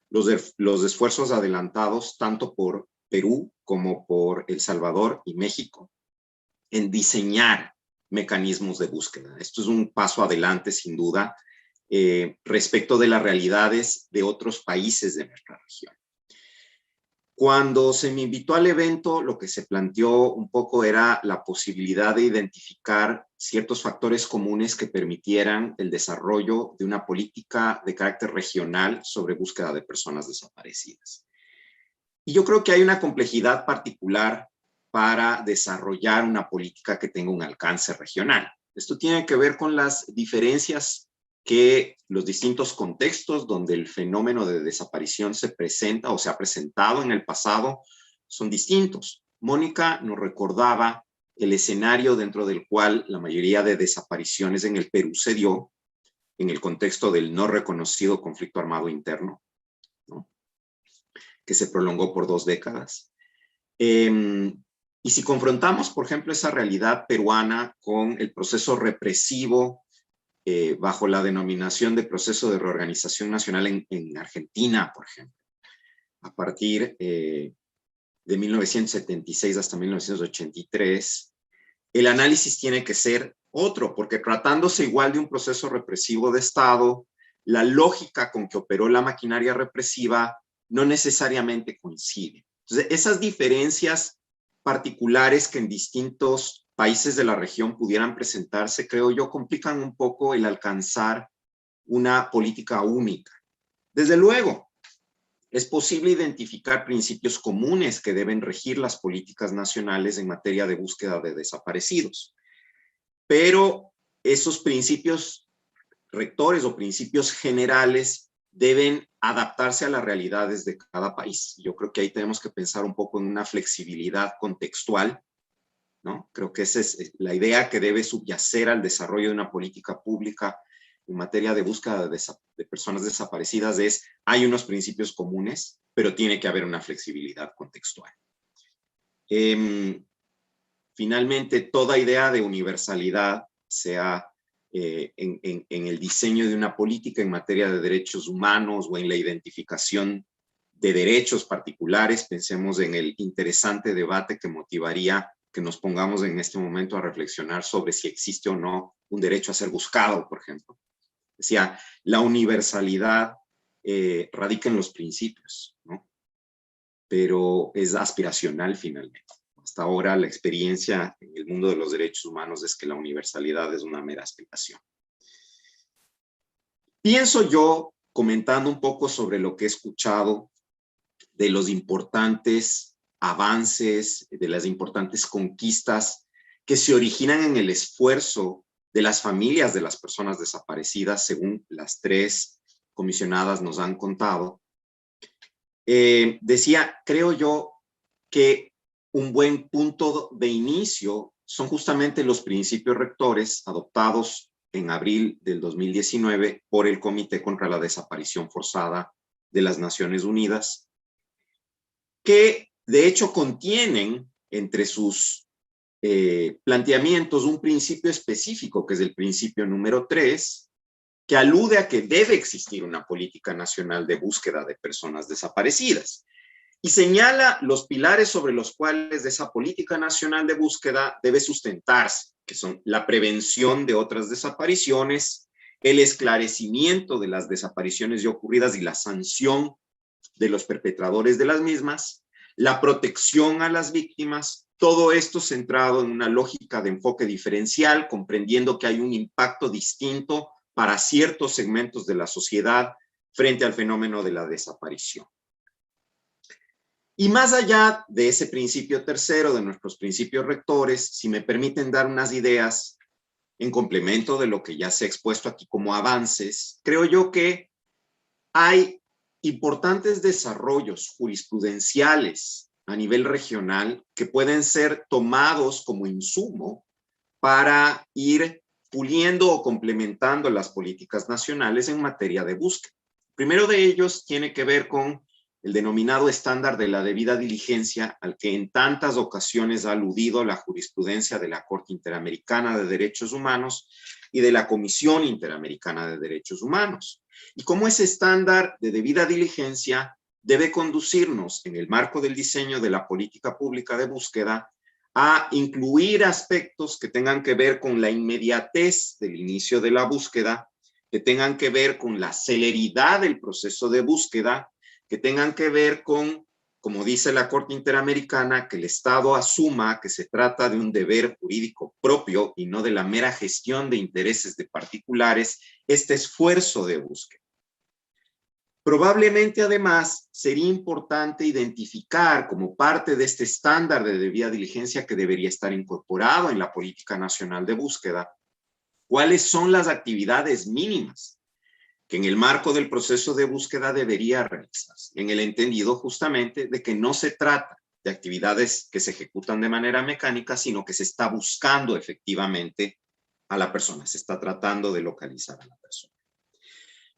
los esfuerzos adelantados tanto por Perú como por El Salvador y México en diseñar mecanismos de búsqueda. Esto es un paso adelante, sin duda, respecto de las realidades de otros países de nuestra región. Cuando se me invitó al evento, lo que se planteó un poco era la posibilidad de identificar ciertos factores comunes que permitieran el desarrollo de una política de carácter regional sobre búsqueda de personas desaparecidas. Y yo creo que hay una complejidad particular para desarrollar una política que tenga un alcance regional. Esto tiene que ver con las diferencias que los distintos contextos donde el fenómeno de desaparición se presenta o se ha presentado en el pasado son distintos. Mónica nos recordaba el escenario dentro del cual la mayoría de desapariciones en el Perú se dio en el contexto del no reconocido conflicto armado interno, ¿no?, que se prolongó por 2 décadas. Y si confrontamos, por ejemplo, esa realidad peruana con el proceso represivo bajo la denominación de proceso de reorganización nacional en Argentina, por ejemplo, a partir de 1976 hasta 1983, el análisis tiene que ser otro, porque tratándose igual de un proceso represivo de Estado, la lógica con que operó la maquinaria represiva no necesariamente coincide. Entonces, esas diferencias particulares que en distintos países de la región pudieran presentarse, creo yo, complican un poco el alcanzar una política única. Desde luego, es posible identificar principios comunes que deben regir las políticas nacionales en materia de búsqueda de desaparecidos, pero esos principios rectores o principios generales deben adaptarse a las realidades de cada país. Yo creo que ahí tenemos que pensar un poco en una flexibilidad contextual, ¿no? Creo que esa es la idea que debe subyacer al desarrollo de una política pública en materia de búsqueda de personas desaparecidas. Hay unos principios comunes, pero tiene que haber una flexibilidad contextual. Finalmente, toda idea de universalidad, sea en el diseño de una política en materia de derechos humanos o en la identificación de derechos particulares, pensemos en el interesante debate que motivaría que nos pongamos en este momento a reflexionar sobre si existe o no un derecho a ser buscado, por ejemplo. Decía, la universalidad radica en los principios, ¿no?, pero es aspiracional finalmente. Hasta ahora la experiencia en el mundo de los derechos humanos es que la universalidad es una mera aspiración. Pienso yo, comentando un poco sobre lo que he escuchado de los importantes avances, de las importantes conquistas que se originan en el esfuerzo de las familias de las personas desaparecidas, según las 3 comisionadas nos han contado. Decía, creo yo que un buen punto de inicio son justamente los principios rectores adoptados en abril del 2019 por el Comité contra la Desaparición Forzada de las Naciones Unidas, que de hecho contienen entre sus planteamientos un principio específico, que es el principio número 3, que alude a que debe existir una política nacional de búsqueda de personas desaparecidas. Y señala los pilares sobre los cuales esa política nacional de búsqueda debe sustentarse, que son la prevención de otras desapariciones, el esclarecimiento de las desapariciones ya ocurridas y la sanción de los perpetradores de las mismas, la protección a las víctimas, todo esto centrado en una lógica de enfoque diferencial, comprendiendo que hay un impacto distinto para ciertos segmentos de la sociedad frente al fenómeno de la desaparición. Y más allá de ese principio tercero, de nuestros principios rectores, si me permiten dar unas ideas en complemento de lo que ya se ha expuesto aquí como avances, creo yo que hay importantes desarrollos jurisprudenciales a nivel regional que pueden ser tomados como insumo para ir puliendo o complementando las políticas nacionales en materia de búsqueda. El primero de ellos tiene que ver con el denominado estándar de la debida diligencia, al que en tantas ocasiones ha aludido la jurisprudencia de la Corte Interamericana de Derechos Humanos y de la Comisión Interamericana de Derechos Humanos. Y cómo ese estándar de debida diligencia debe conducirnos, en el marco del diseño de la política pública de búsqueda, a incluir aspectos que tengan que ver con la inmediatez del inicio de la búsqueda, que tengan que ver con la celeridad del proceso de búsqueda, que tengan que ver con, como dice la Corte Interamericana, que el Estado asuma que se trata de un deber jurídico propio y no de la mera gestión de intereses de particulares, este esfuerzo de búsqueda. Probablemente, además, sería importante identificar como parte de este estándar de debida diligencia que debería estar incorporado en la Política Nacional de Búsqueda, cuáles son las actividades mínimas que en el marco del proceso de búsqueda debería realizarse, en el entendido justamente de que no se trata de actividades que se ejecutan de manera mecánica, sino que se está buscando efectivamente a la persona, se está tratando de localizar a la persona.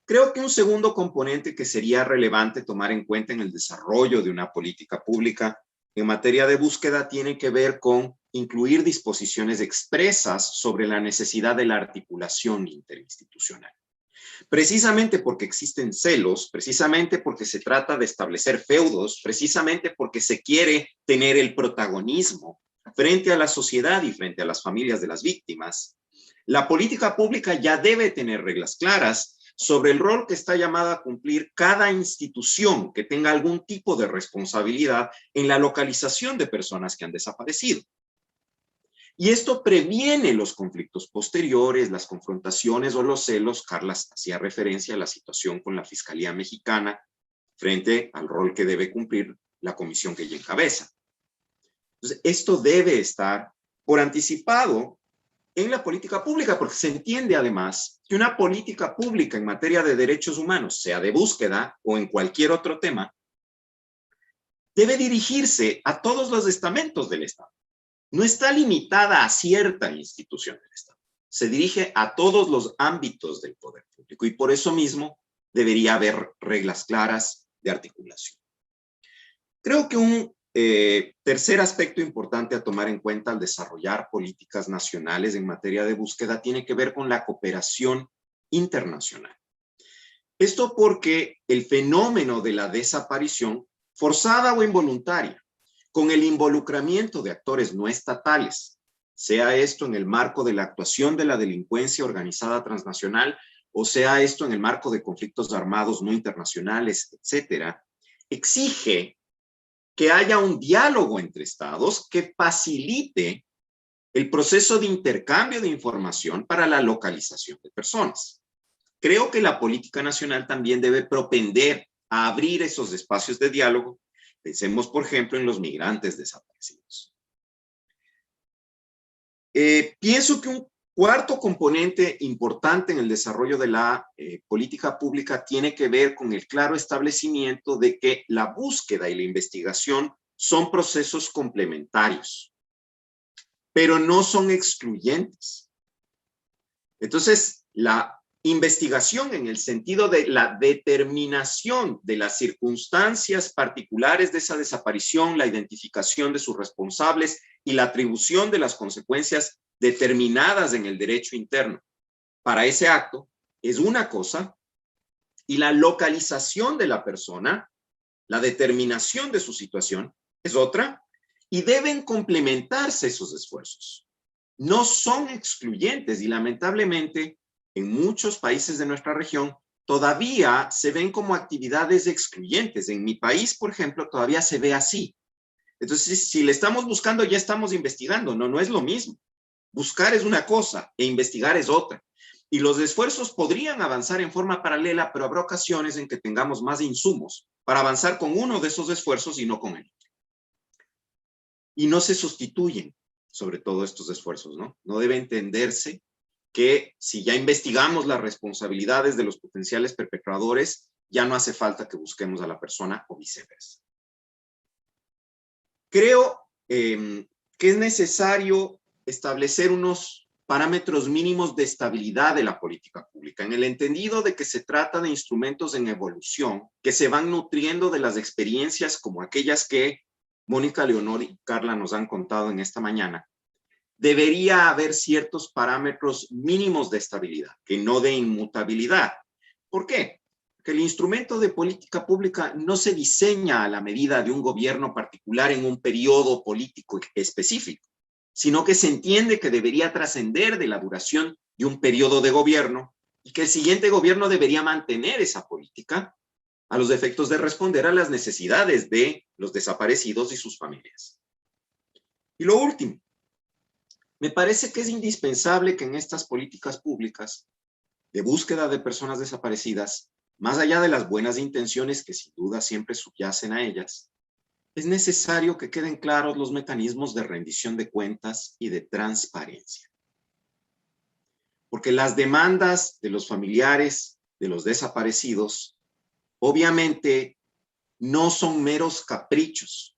Creo que un segundo componente que sería relevante tomar en cuenta en el desarrollo de una política pública en materia de búsqueda tiene que ver con incluir disposiciones expresas sobre la necesidad de la articulación interinstitucional. Precisamente porque existen celos, precisamente porque se trata de establecer feudos, precisamente porque se quiere tener el protagonismo frente a la sociedad y frente a las familias de las víctimas, la política pública ya debe tener reglas claras sobre el rol que está llamada a cumplir cada institución que tenga algún tipo de responsabilidad en la localización de personas que han desaparecido. Y esto previene los conflictos posteriores, las confrontaciones o los celos. Carla hacía referencia a la situación con la Fiscalía Mexicana frente al rol que debe cumplir la comisión que ella encabeza. Entonces, esto debe estar por anticipado en la política pública, porque se entiende además que una política pública en materia de derechos humanos, sea de búsqueda o en cualquier otro tema, debe dirigirse a todos los estamentos del Estado. No está limitada a cierta institución del Estado. Se dirige a todos los ámbitos del poder público y por eso mismo debería haber reglas claras de articulación. Creo que un tercer aspecto importante a tomar en cuenta al desarrollar políticas nacionales en materia de búsqueda tiene que ver con la cooperación internacional. Esto porque el fenómeno de la desaparición, forzada o involuntaria, con el involucramiento de actores no estatales, sea esto en el marco de la actuación de la delincuencia organizada transnacional o sea esto en el marco de conflictos armados no internacionales, etcétera, exige que haya un diálogo entre estados que facilite el proceso de intercambio de información para la localización de personas. Creo que la política nacional también debe propender a abrir esos espacios de diálogo. Pensemos, por ejemplo, en los migrantes desaparecidos. Pienso que un cuarto componente importante en el desarrollo de la política pública tiene que ver con el claro establecimiento de que la búsqueda y la investigación son procesos complementarios, pero no son excluyentes. Entonces, la investigación en el sentido de la determinación de las circunstancias particulares de esa desaparición, la identificación de sus responsables y la atribución de las consecuencias determinadas en el derecho interno para ese acto es una cosa, y la localización de la persona, la determinación de su situación es otra, y deben complementarse esos esfuerzos. No son excluyentes y lamentablemente en muchos países de nuestra región todavía se ven como actividades excluyentes. En mi país, por ejemplo, todavía se ve así. Entonces, si le estamos buscando, ya estamos investigando. No, no es lo mismo. Buscar es una cosa e investigar es otra. Y los esfuerzos podrían avanzar en forma paralela, pero habrá ocasiones en que tengamos más insumos para avanzar con uno de esos esfuerzos y no con el otro. Y no se sustituyen, sobre todo estos esfuerzos, ¿no? No debe entenderse que si ya investigamos las responsabilidades de los potenciales perpetradores, ya no hace falta que busquemos a la persona o viceversa. Creo que es necesario establecer unos parámetros mínimos de estabilidad de la política pública, en el entendido de que se trata de instrumentos en evolución que se van nutriendo de las experiencias como aquellas que Mónica, Leonor y Carla nos han contado en esta mañana. Debería haber ciertos parámetros mínimos de estabilidad, que no de inmutabilidad. ¿Por qué? Porque el instrumento de política pública no se diseña a la medida de un gobierno particular en un periodo político específico, sino que se entiende que debería trascender de la duración de un periodo de gobierno y que el siguiente gobierno debería mantener esa política a los efectos de responder a las necesidades de los desaparecidos y sus familias. Y lo último, me parece que es indispensable que en estas políticas públicas de búsqueda de personas desaparecidas más allá de las buenas intenciones que sin duda siempre subyacen a ellas, es necesario que queden claros los mecanismos de rendición de cuentas y de transparencia. Porque las demandas de los familiares de los desaparecidos obviamente no son meros caprichos,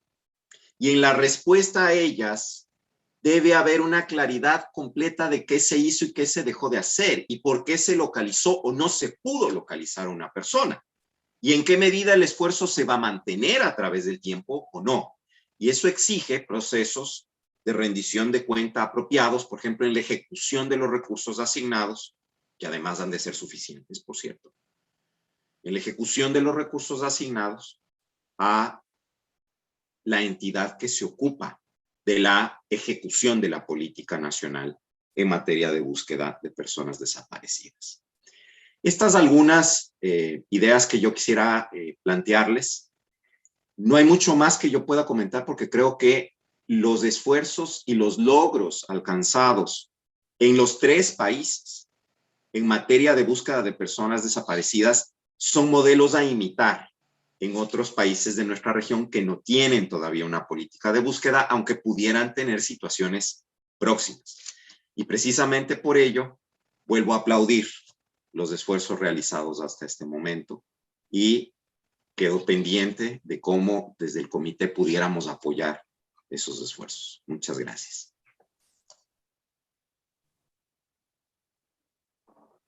y en la respuesta a ellas debe haber una claridad completa de qué se hizo y qué se dejó de hacer, y por qué se localizó o no se pudo localizar a una persona, y en qué medida el esfuerzo se va a mantener a través del tiempo o no. Y eso exige procesos de rendición de cuenta apropiados, por ejemplo, en la ejecución de los recursos asignados, que además han de ser suficientes, por cierto, en la ejecución de los recursos asignados a la entidad que se ocupa de la ejecución de la política nacional en materia de búsqueda de personas desaparecidas. Estas algunas ideas que yo quisiera plantearles. No hay mucho más que yo pueda comentar porque creo que los esfuerzos y los logros alcanzados en los 3 países en materia de búsqueda de personas desaparecidas son modelos a imitar en otros países de nuestra región que no tienen todavía una política de búsqueda, aunque pudieran tener situaciones próximas. Y precisamente por ello, vuelvo a aplaudir los esfuerzos realizados hasta este momento y quedo pendiente de cómo desde el comité pudiéramos apoyar esos esfuerzos. Muchas gracias.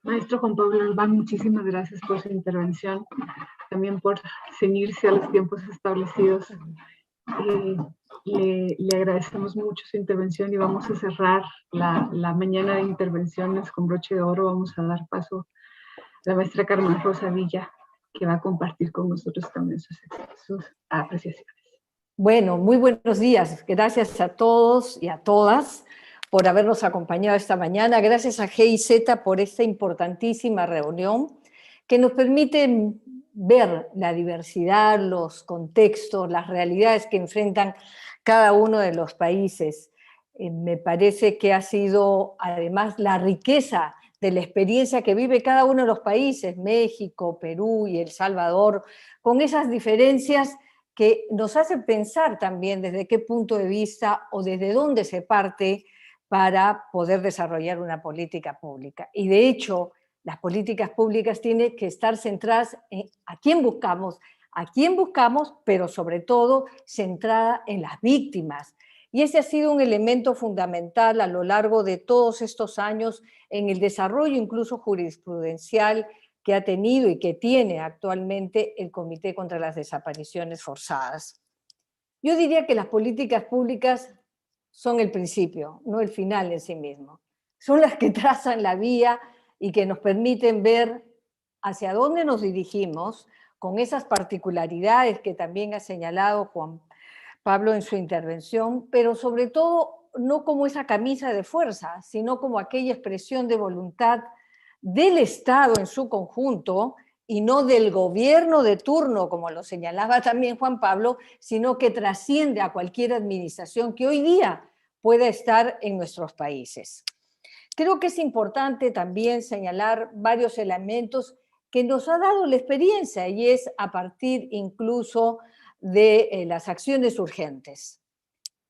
Maestro Juan Pablo Albán, muchísimas gracias por su intervención, también por ceñirse a los tiempos establecidos. Le agradecemos mucho su intervención y vamos a cerrar la mañana de intervenciones con broche de oro. Vamos a dar paso a la maestra Carmen Rosa Villa, que va a compartir con nosotros también sus apreciaciones. Bueno, muy buenos días. Gracias a todos y a todas por habernos acompañado esta mañana. Gracias a GIZ por esta importantísima reunión que nos permite ver la diversidad, los contextos, las realidades que enfrentan cada uno de los países. Me parece que ha sido además la riqueza de la experiencia que vive cada uno de los países, México, Perú y El Salvador, con esas diferencias que nos hacen pensar también desde qué punto de vista o desde dónde se parte para poder desarrollar una política pública. Y de hecho, las políticas públicas tienen que estar centradas en a quién buscamos, pero sobre todo centrada en las víctimas. Y ese ha sido un elemento fundamental a lo largo de todos estos años en el desarrollo incluso jurisprudencial que ha tenido y que tiene actualmente el Comité contra las Desapariciones Forzadas. Yo diría que las políticas públicas son el principio, no el final en sí mismo. Son las que trazan la vía y que nos permiten ver hacia dónde nos dirigimos con esas particularidades que también ha señalado Juan Pablo en su intervención, pero sobre todo no como esa camisa de fuerza, sino como aquella expresión de voluntad del Estado en su conjunto y no del gobierno de turno, como lo señalaba también Juan Pablo, sino que trasciende a cualquier administración que hoy día pueda estar en nuestros países. Creo que es importante también señalar varios elementos que nos ha dado la experiencia y es a partir incluso de las acciones urgentes.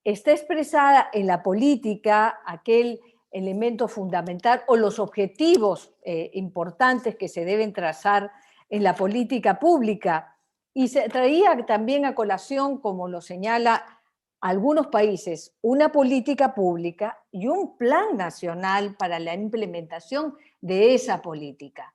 Está expresada en la política aquel elemento fundamental o los objetivos importantes que se deben trazar en la política pública y se traía también a colación, como lo señala algunos países, una política pública y un plan nacional para la implementación de esa política.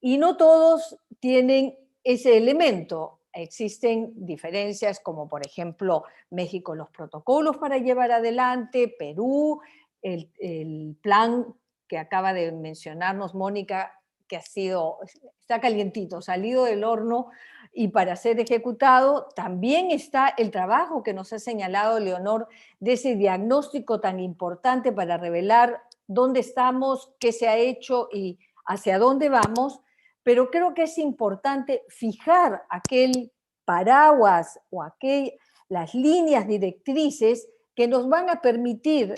Y no todos tienen ese elemento. Existen diferencias como, por ejemplo, México, los protocolos para llevar adelante, Perú, el plan que acaba de mencionarnos Mónica, que está calientito, salido del horno y para ser ejecutado. También está el trabajo que nos ha señalado Leonor de ese diagnóstico tan importante para revelar dónde estamos, qué se ha hecho y hacia dónde vamos, pero creo que es importante fijar aquel paraguas o las líneas directrices que nos van a permitir,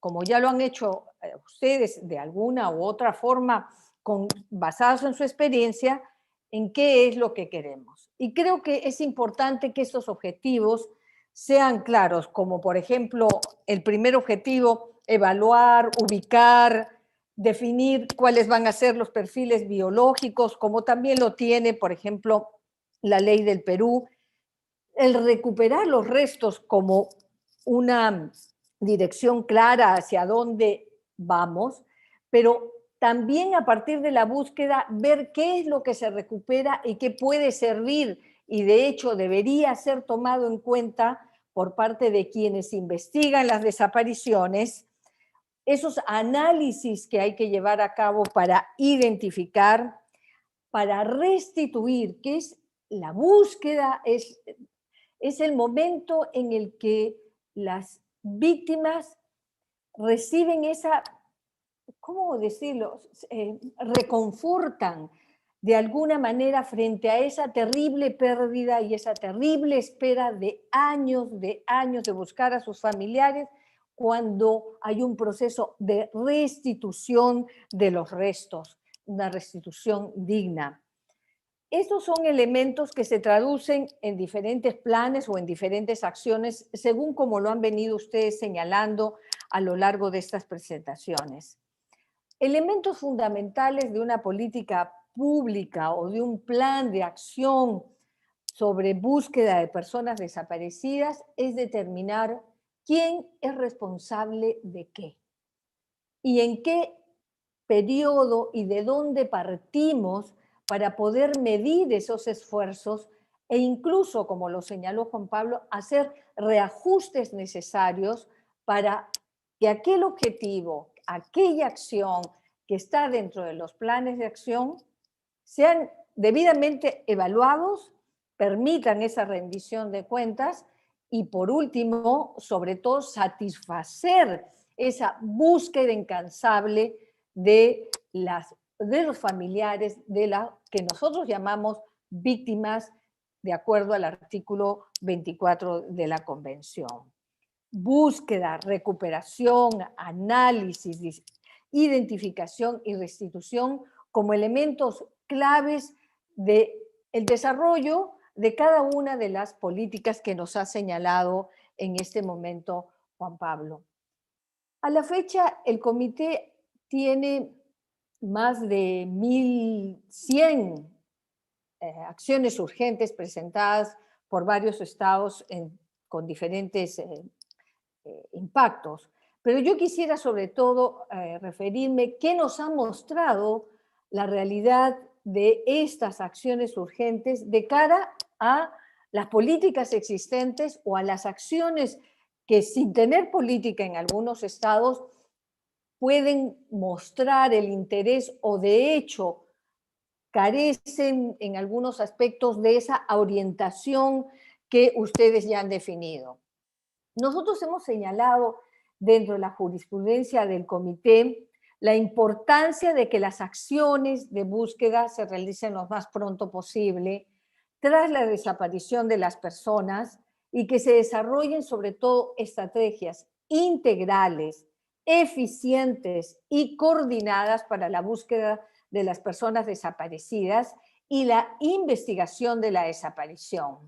como ya lo han hecho ustedes de alguna u otra forma, basados en su experiencia, en qué es lo que queremos. Y creo que es importante que estos objetivos sean claros, como por ejemplo el primer objetivo, evaluar, ubicar, definir cuáles van a ser los perfiles biológicos, como también lo tiene, por ejemplo, la ley del Perú, el recuperar los restos como una dirección clara hacia dónde vamos, pero también a partir de la búsqueda ver qué es lo que se recupera y qué puede servir y de hecho debería ser tomado en cuenta por parte de quienes investigan las desapariciones, esos análisis que hay que llevar a cabo para identificar, para restituir, que es la búsqueda, es el momento en el que las víctimas reciben esa, ¿cómo decirlo? Reconfortan de alguna manera frente a esa terrible pérdida y esa terrible espera de años de buscar a sus familiares cuando hay un proceso de restitución de los restos, una restitución digna. Estos son elementos que se traducen en diferentes planes o en diferentes acciones, según como lo han venido ustedes señalando a lo largo de estas presentaciones. Elementos fundamentales de una política pública o de un plan de acción sobre búsqueda de personas desaparecidas es determinar quién es responsable de qué y en qué periodo y de dónde partimos para poder medir esos esfuerzos e incluso, como lo señaló Juan Pablo, hacer reajustes necesarios para que aquel objetivo, aquella acción que está dentro de los planes de acción sean debidamente evaluados, permitan esa rendición de cuentas y, por último, sobre todo, satisfacer esa búsqueda incansable de los familiares de la que nosotros llamamos víctimas de acuerdo al artículo 24 de la Convención. Búsqueda, recuperación, análisis, identificación y restitución como elementos claves del desarrollo de cada una de las políticas que nos ha señalado en este momento Juan Pablo. A la fecha, el comité tiene más de 1.100 acciones urgentes presentadas por varios estados con diferentes impactos. Pero yo quisiera sobre todo referirme qué nos ha mostrado la realidad de estas acciones urgentes de cara a las políticas existentes o a las acciones que sin tener política en algunos estados pueden mostrar el interés o de hecho carecen en algunos aspectos de esa orientación que ustedes ya han definido. Nosotros hemos señalado dentro de la jurisprudencia del comité la importancia de que las acciones de búsqueda se realicen lo más pronto posible tras la desaparición de las personas y que se desarrollen sobre todo estrategias integrales, eficientes y coordinadas para la búsqueda de las personas desaparecidas y la investigación de la desaparición.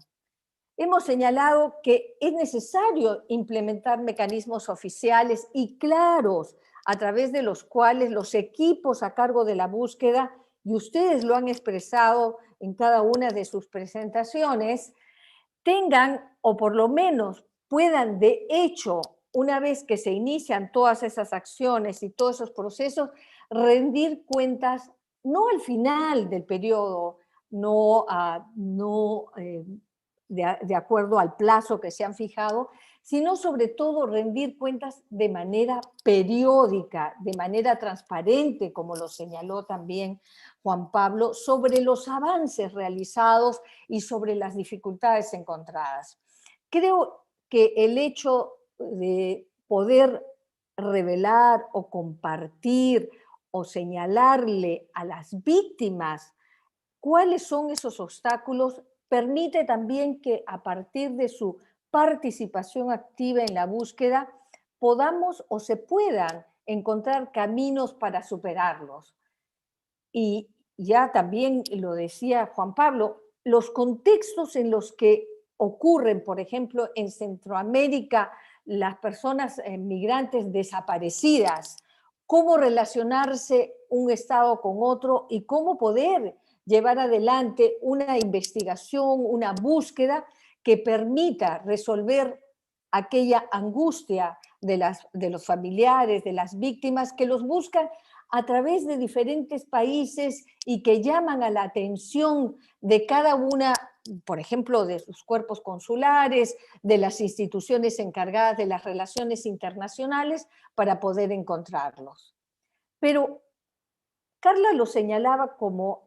Hemos señalado que es necesario implementar mecanismos oficiales y claros a través de los cuales los equipos a cargo de la búsqueda, y ustedes lo han expresado en cada una de sus presentaciones, tengan o por lo menos puedan de hecho, una vez que se inician todas esas acciones y todos esos procesos, rendir cuentas no al final del periodo, no de acuerdo al plazo que se han fijado, sino sobre todo rendir cuentas de manera periódica, de manera transparente, como lo señaló también Juan Pablo, sobre los avances realizados y sobre las dificultades encontradas. Creo que el hecho de poder revelar o compartir o señalarle a las víctimas cuáles son esos obstáculos permite también que a partir de su participación activa en la búsqueda podamos o se puedan encontrar caminos para superarlos. Y ya también lo decía Juan Pablo, los contextos en los que ocurren, por ejemplo, en Centroamérica, las personas migrantes desaparecidas, cómo relacionarse un Estado con otro y cómo poder llevar adelante una investigación, una búsqueda que permita resolver aquella angustia de los familiares, de las víctimas, que los buscan a través de diferentes países y que llaman a la atención de cada una, por ejemplo, de sus cuerpos consulares, de las instituciones encargadas de las relaciones internacionales para poder encontrarlos. Pero Carla lo señalaba como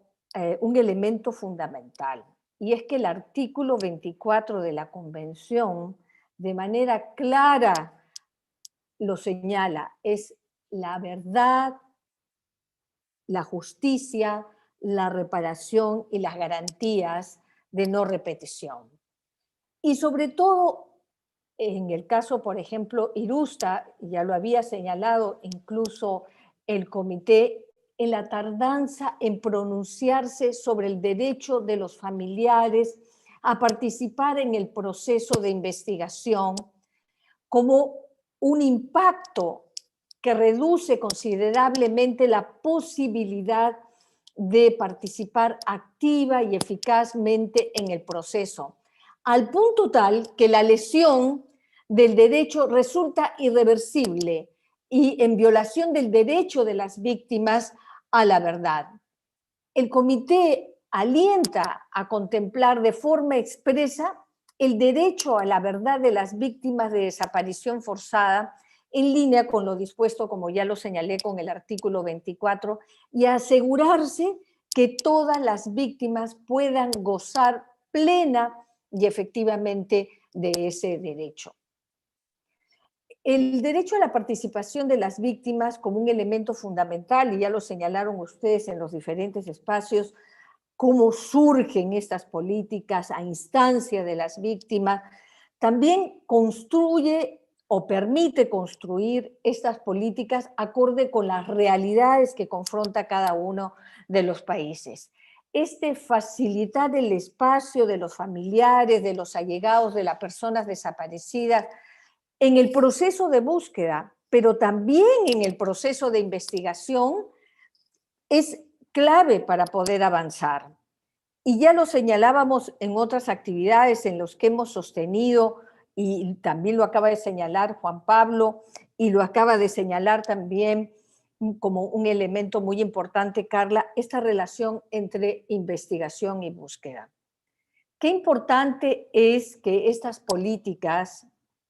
un elemento fundamental, y es que el artículo 24 de la Convención de manera clara lo señala, es la verdad, la justicia, la reparación y las garantías de no repetición. Y sobre todo, en el caso, por ejemplo, Irusta, ya lo había señalado incluso el comité, en la tardanza en pronunciarse sobre el derecho de los familiares a participar en el proceso de investigación como un impacto que reduce considerablemente la posibilidad de participar activa y eficazmente en el proceso, al punto tal que la lesión del derecho resulta irreversible y en violación del derecho de las víctimas a la verdad. El comité alienta a contemplar de forma expresa el derecho a la verdad de las víctimas de desaparición forzada, en línea con lo dispuesto, como ya lo señalé, con el artículo 24, y a asegurarse que todas las víctimas puedan gozar plena y efectivamente de ese derecho. El derecho a la participación de las víctimas como un elemento fundamental, y ya lo señalaron ustedes en los diferentes espacios, cómo surgen estas políticas a instancia de las víctimas, también construye o permite construir estas políticas acorde con las realidades que confronta cada uno de los países. Facilitar el espacio de los familiares, de los allegados, de las personas desaparecidas en el proceso de búsqueda, pero también en el proceso de investigación, es clave para poder avanzar. Y ya lo señalábamos en otras actividades en las que hemos sostenido, y también lo acaba de señalar Juan Pablo, y lo acaba de señalar también como un elemento muy importante, Carla, esta relación entre investigación y búsqueda. Qué importante es que estas políticas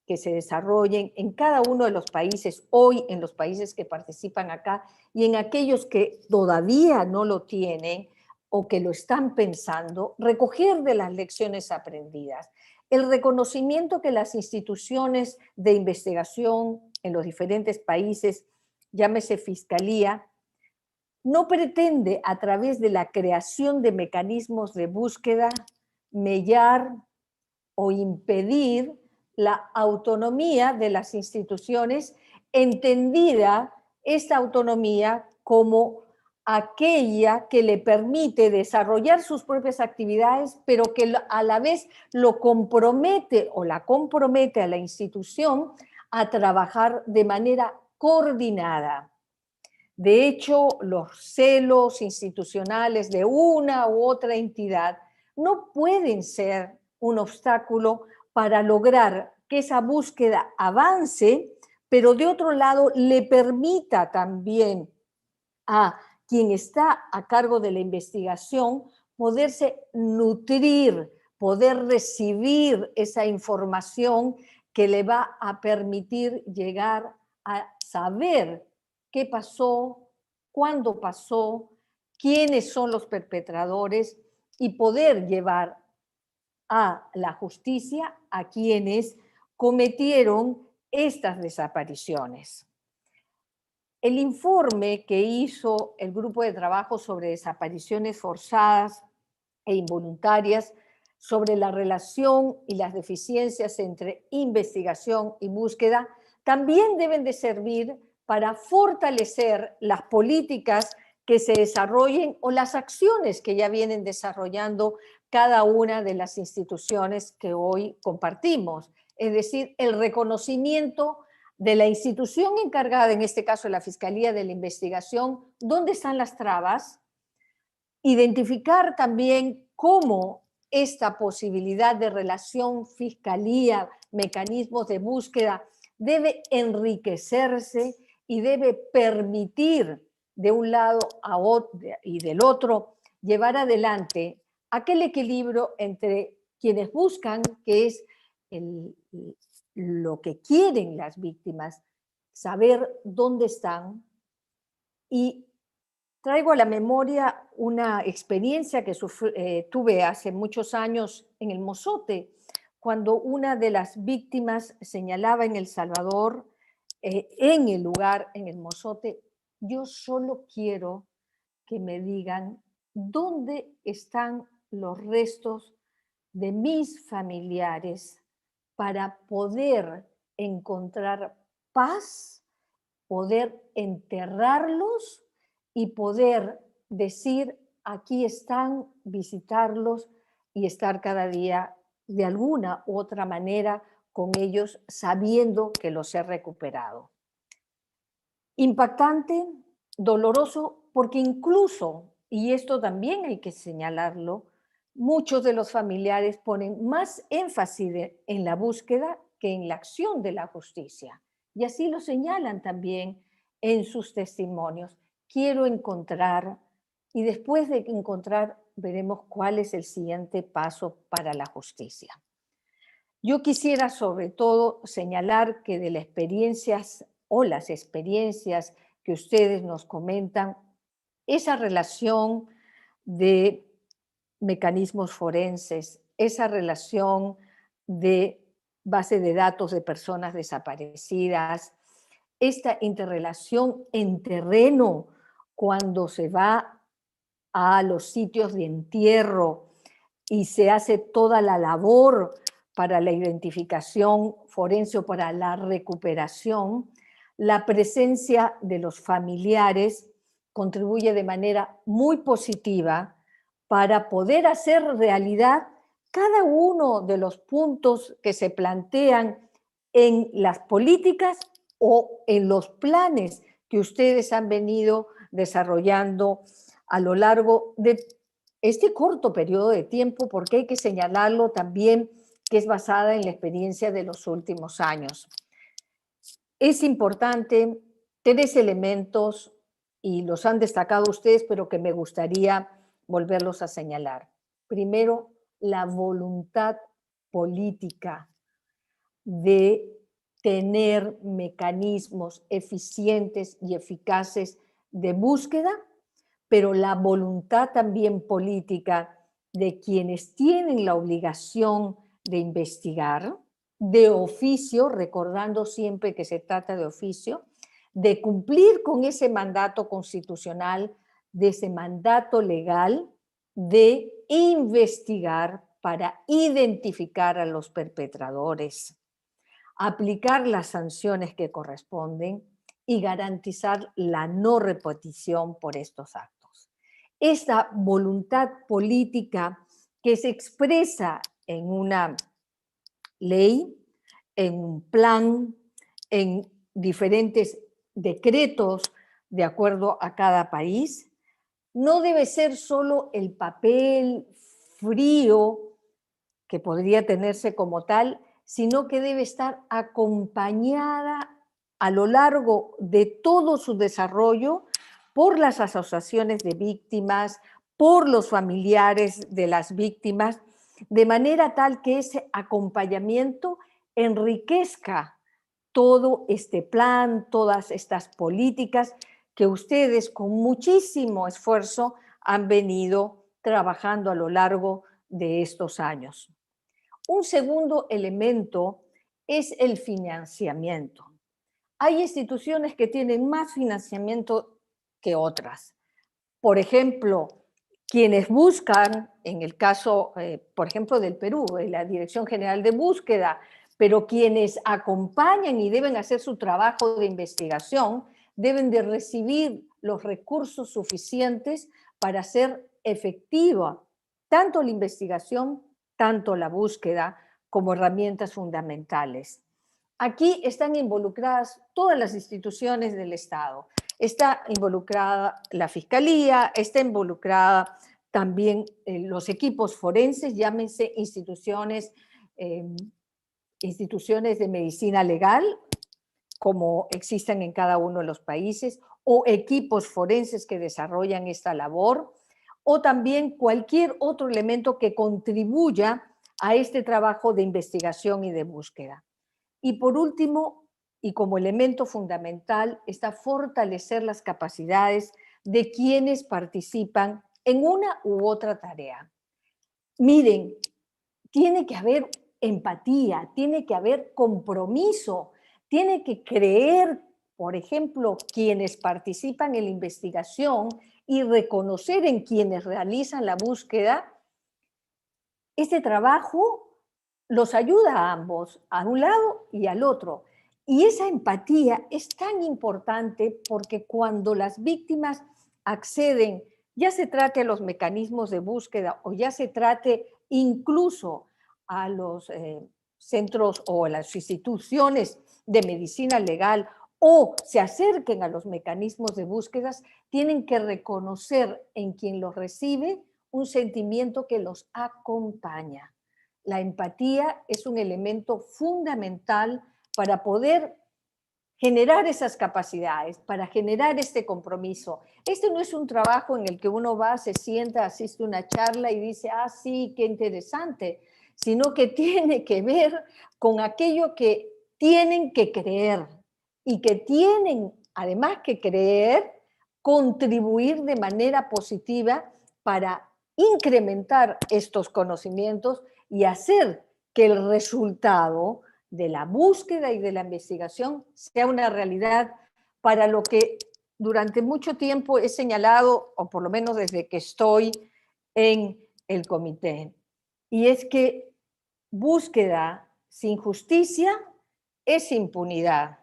que se desarrollen en cada uno de los países, hoy en los países que participan acá y en aquellos que todavía no lo tienen o que lo están pensando, recoger de las lecciones aprendidas. El reconocimiento que las instituciones de investigación en los diferentes países, llámese Fiscalía, no pretende a través de la creación de mecanismos de búsqueda mellar o impedir la autonomía de las instituciones, entendida esta autonomía como aquella que le permite desarrollar sus propias actividades, pero que a la vez lo compromete o la compromete a la institución a trabajar de manera coordinada. De hecho, los celos institucionales de una u otra entidad no pueden ser un obstáculo para lograr que esa búsqueda avance, pero de otro lado le permita también a quien está a cargo de la investigación poderse nutrir, poder recibir esa información que le va a permitir llegar a saber qué pasó, cuándo pasó, quiénes son los perpetradores y poder llevar a la justicia a quienes cometieron estas desapariciones. El informe que hizo el Grupo de Trabajo sobre Desapariciones Forzadas e Involuntarias sobre la relación y las deficiencias entre investigación y búsqueda también deben de servir para fortalecer las políticas que se desarrollen o las acciones que ya vienen desarrollando cada una de las instituciones que hoy compartimos. Es decir, el reconocimiento de la institución encargada, en este caso la Fiscalía de la Investigación, dónde están las trabas, identificar también cómo esta posibilidad de relación fiscalía, mecanismos de búsqueda, debe enriquecerse y debe permitir de un lado a otro y del otro llevar adelante aquel equilibrio entre quienes buscan, que es lo que quieren las víctimas, saber dónde están. Y traigo a la memoria una experiencia que tuve hace muchos años en el Mozote, cuando una de las víctimas señalaba en El Salvador, en el lugar, en el Mozote: yo solo quiero que me digan dónde están los restos de mis familiares para poder encontrar paz, poder enterrarlos y poder decir: aquí están, visitarlos y estar cada día de alguna u otra manera con ellos, sabiendo que los he recuperado. Impactante, doloroso, porque incluso, y esto también hay que señalarlo, muchos de los familiares ponen más énfasis en la búsqueda que en la acción de la justicia. Y así lo señalan también en sus testimonios. Quiero encontrar, y después de encontrar veremos cuál es el siguiente paso para la justicia. Yo quisiera sobre todo señalar que de las experiencias o las experiencias que ustedes nos comentan, esa relación de mecanismos forenses, esa relación de base de datos de personas desaparecidas, esta interrelación en terreno cuando se va a los sitios de entierro y se hace toda la labor para la identificación forense o para la recuperación, la presencia de los familiares contribuye de manera muy positiva para poder hacer realidad cada uno de los puntos que se plantean en las políticas o en los planes que ustedes han venido desarrollando a lo largo de este corto periodo de tiempo, porque hay que señalarlo también que es basada en la experiencia de los últimos años. Es importante 3 elementos, y los han destacado ustedes, pero que me gustaría volverlos a señalar. Primero, la voluntad política de tener mecanismos eficientes y eficaces de búsqueda, pero la voluntad también política de quienes tienen la obligación de investigar, de oficio, recordando siempre que se trata de oficio, de cumplir con ese mandato constitucional, de ese mandato legal, de investigar para identificar a los perpetradores, aplicar las sanciones que corresponden y garantizar la no repetición por estos actos. Esta voluntad política que se expresa en una ley, en un plan, en diferentes decretos de acuerdo a cada país, no debe ser solo el papel frío que podría tenerse como tal, sino que debe estar acompañada a lo largo de todo su desarrollo por las asociaciones de víctimas, por los familiares de las víctimas, de manera tal que ese acompañamiento enriquezca todo este plan, todas estas políticas que ustedes con muchísimo esfuerzo han venido trabajando a lo largo de estos años. Un segundo elemento es el financiamiento. Hay instituciones que tienen más financiamiento que otras. Por ejemplo, quienes buscan, en el caso, por ejemplo, del Perú, la Dirección General de Búsqueda, pero quienes acompañan y deben hacer su trabajo de investigación, deben de recibir los recursos suficientes para hacer efectiva tanto la investigación, tanto la búsqueda como herramientas fundamentales. Aquí están involucradas todas las instituciones del Estado. Está involucrada la Fiscalía, está involucrada también los equipos forenses, llámense instituciones de medicina legal, como existen en cada uno de los países, o equipos forenses que desarrollan esta labor, o también cualquier otro elemento que contribuya a este trabajo de investigación y de búsqueda. Y por último, y como elemento fundamental, está fortalecer las capacidades de quienes participan en una u otra tarea. Miren, tiene que haber empatía, tiene que haber compromiso, tiene que creer, por ejemplo, quienes participan en la investigación y reconocer en quienes realizan la búsqueda. Este trabajo los ayuda a ambos, a un lado y al otro. Y esa empatía es tan importante porque cuando las víctimas acceden, ya se trate a los mecanismos de búsqueda o ya se trate incluso a los centros o a las instituciones de medicina legal o se acerquen a los mecanismos de búsquedas, tienen que reconocer en quien los recibe un sentimiento que los acompaña. La empatía es un elemento fundamental para poder generar esas capacidades, para generar este compromiso. Este no es un trabajo en el que uno va, se sienta, asiste a una charla y dice, ah, sí, qué interesante, sino que tiene que ver con aquello que tienen que creer y que tienen, además que creer, contribuir de manera positiva para incrementar estos conocimientos y hacer que el resultado de la búsqueda y de la investigación sea una realidad para lo que durante mucho tiempo he señalado, o por lo menos desde que estoy en el comité, y es que búsqueda sin justicia es impunidad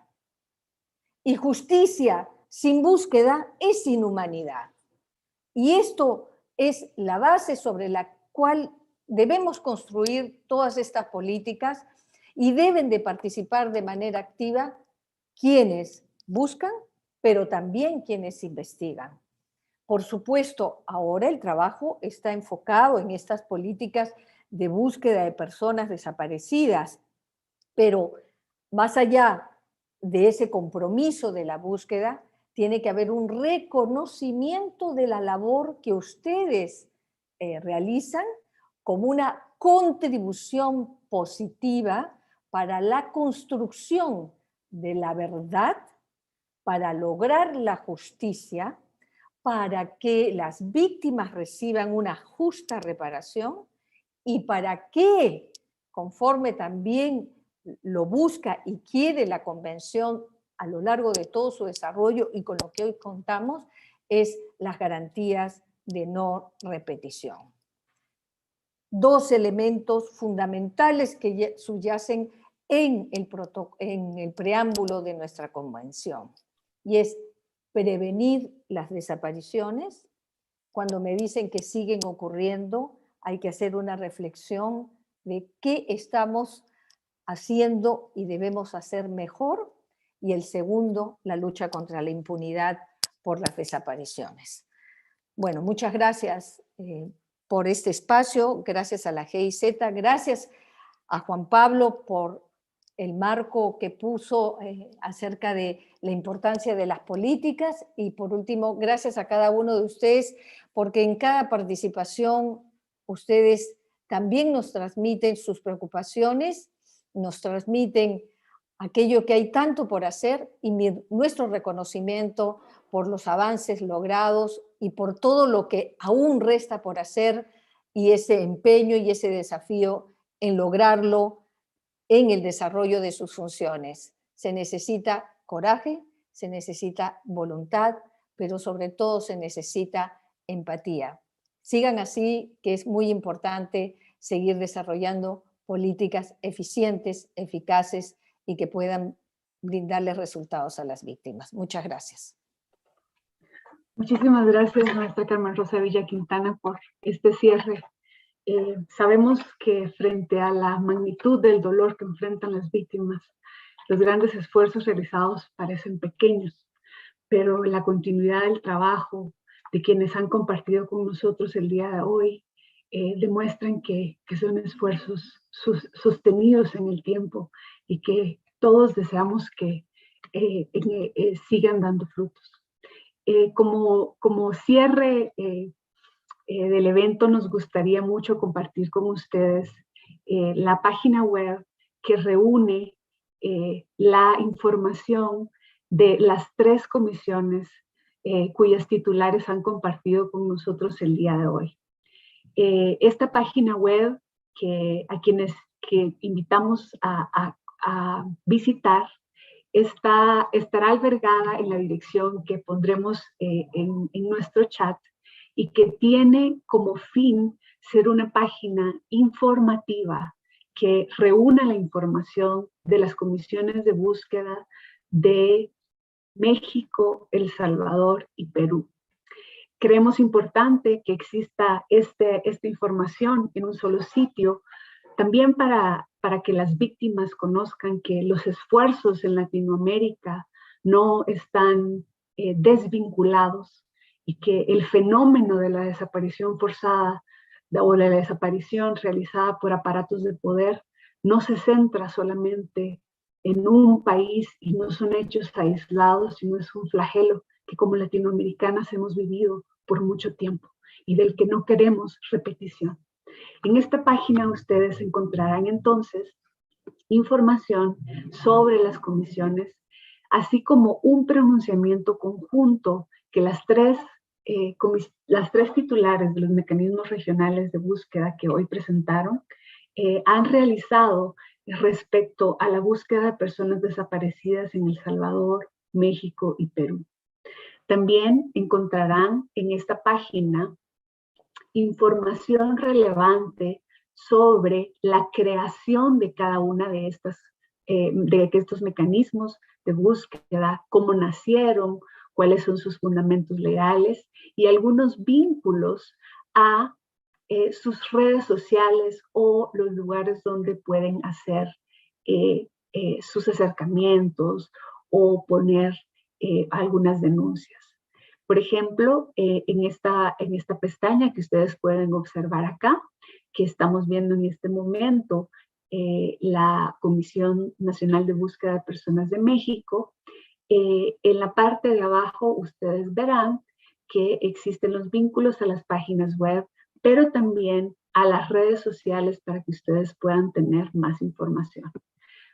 y justicia sin búsqueda es inhumanidad. Y esto es la base sobre la cual debemos construir todas estas políticas y deben de participar de manera activa quienes buscan, pero también quienes investigan. Por supuesto, ahora el trabajo está enfocado en estas políticas de búsqueda de personas desaparecidas, pero más allá de ese compromiso de la búsqueda, tiene que haber un reconocimiento de la labor que ustedes realizan como una contribución positiva para la construcción de la verdad, para lograr la justicia, para que las víctimas reciban una justa reparación y para que, conforme también lo busca y quiere la Convención a lo largo de todo su desarrollo y con lo que hoy contamos, es las garantías de no repetición. Dos elementos fundamentales que subyacen en el preámbulo de nuestra Convención, y es prevenir las desapariciones. Cuando me dicen que siguen ocurriendo, hay que hacer una reflexión de qué estamos haciendo y debemos hacer mejor. Y el segundo, la lucha contra la impunidad por las desapariciones. Bueno, muchas gracias por este espacio, gracias a la GIZ, gracias a Juan Pablo por el marco que puso acerca de la importancia de las políticas y por último, gracias a cada uno de ustedes porque en cada participación ustedes también nos transmiten sus preocupaciones, nos transmiten aquello que hay tanto por hacer y nuestro reconocimiento por los avances logrados y por todo lo que aún resta por hacer y ese empeño y ese desafío en lograrlo en el desarrollo de sus funciones. Se necesita coraje, se necesita voluntad, pero sobre todo se necesita empatía. Sigan así, que es muy importante seguir desarrollando políticas eficientes, eficaces y que puedan brindarles resultados a las víctimas. Muchas gracias. Muchísimas gracias, maestra Carmen Rosa Villa Quintana, por este cierre. Sabemos que frente a la magnitud del dolor que enfrentan las víctimas, los grandes esfuerzos realizados parecen pequeños, pero la continuidad del trabajo de quienes han compartido con nosotros el día de hoy demuestran que son esfuerzos sostenidos en el tiempo y que todos deseamos que sigan dando frutos. Como cierre del evento, nos gustaría mucho compartir con ustedes la página web que reúne la información de las 3 comisiones cuyas titulares han compartido con nosotros el día de hoy. Esta página web a quienes invitamos a visitar estará albergada en la dirección que pondremos en nuestro chat y que tiene como fin ser una página informativa que reúna la información de las comisiones de búsqueda de México, El Salvador y Perú. Creemos importante que exista esta información en un solo sitio, también para que las víctimas conozcan que los esfuerzos en Latinoamérica no están desvinculados y que el fenómeno de la desaparición forzada o la desaparición realizada por aparatos de poder no se centra solamente en un país y no son hechos aislados, sino es un flagelo que como latinoamericanas hemos vivido por mucho tiempo y del que no queremos repetición. En esta página ustedes encontrarán entonces información sobre las comisiones, así como un pronunciamiento conjunto que las tres titulares de los mecanismos regionales de búsqueda que hoy presentaron han realizado respecto a la búsqueda de personas desaparecidas en El Salvador, México y Perú. También encontrarán en esta página información relevante sobre la creación de cada una de estos mecanismos de búsqueda, cómo nacieron, cuáles son sus fundamentos legales y algunos vínculos a sus redes sociales o los lugares donde pueden hacer sus acercamientos o poner algunas denuncias. Por ejemplo, en esta pestaña que ustedes pueden observar acá, que estamos viendo en este momento, la Comisión Nacional de Búsqueda de Personas de México, en la parte de abajo ustedes verán que existen los vínculos a las páginas web, pero también a las redes sociales para que ustedes puedan tener más información.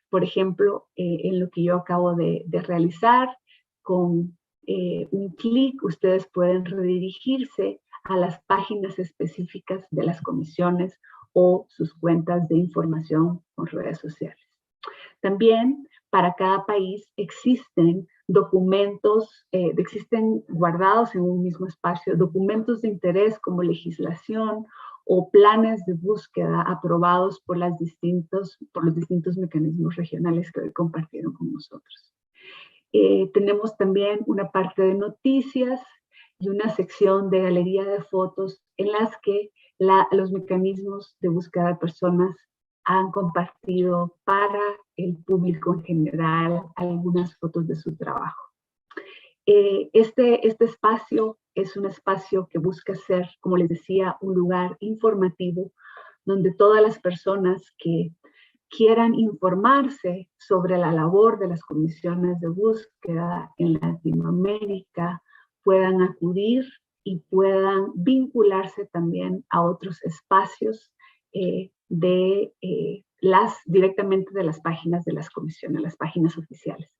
Por ejemplo, en lo que yo acabo de realizar, con un clic ustedes pueden redirigirse a las páginas específicas de las comisiones o sus cuentas de información con redes sociales. También para cada país existen documentos, existen guardados en un mismo espacio, documentos de interés como legislación o planes de búsqueda aprobados por los distintos mecanismos regionales que hoy compartieron con nosotros. Tenemos también una parte de noticias y una sección de galería de fotos en las que los mecanismos de búsqueda de personas han compartido para el público en general algunas fotos de su trabajo. Este espacio es un espacio que busca ser, como les decía, un lugar informativo donde todas las personas que quieran informarse sobre la labor de las comisiones de búsqueda en Latinoamérica puedan acudir y puedan vincularse también a otros espacios directamente de las páginas de las comisiones, las páginas oficiales.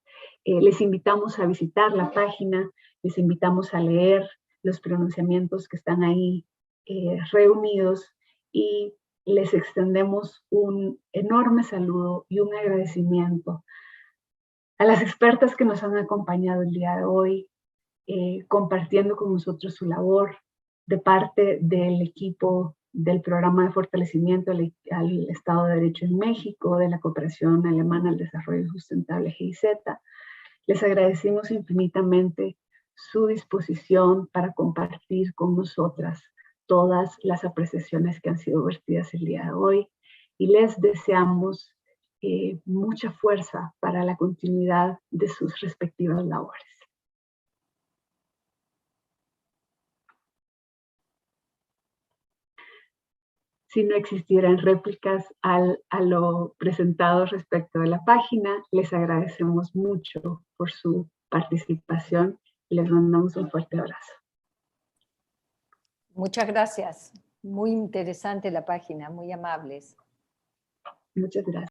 Les invitamos a visitar la página, les invitamos a leer los pronunciamientos que están ahí reunidos y les extendemos un enorme saludo y un agradecimiento a las expertas que nos han acompañado el día de hoy, compartiendo con nosotros su labor de parte del equipo del Programa de Fortalecimiento al Estado de Derecho en México, de la Cooperación Alemana al Desarrollo Sustentable, GIZ. Les agradecemos infinitamente su disposición para compartir con nosotras todas las apreciaciones que han sido vertidas el día de hoy, y les deseamos mucha fuerza para la continuidad de sus respectivas labores. Si no existieran réplicas a lo presentado respecto de la página, les agradecemos mucho por su participación y les mandamos un fuerte abrazo. Muchas gracias. Muy interesante la página, muy amables. Muchas gracias.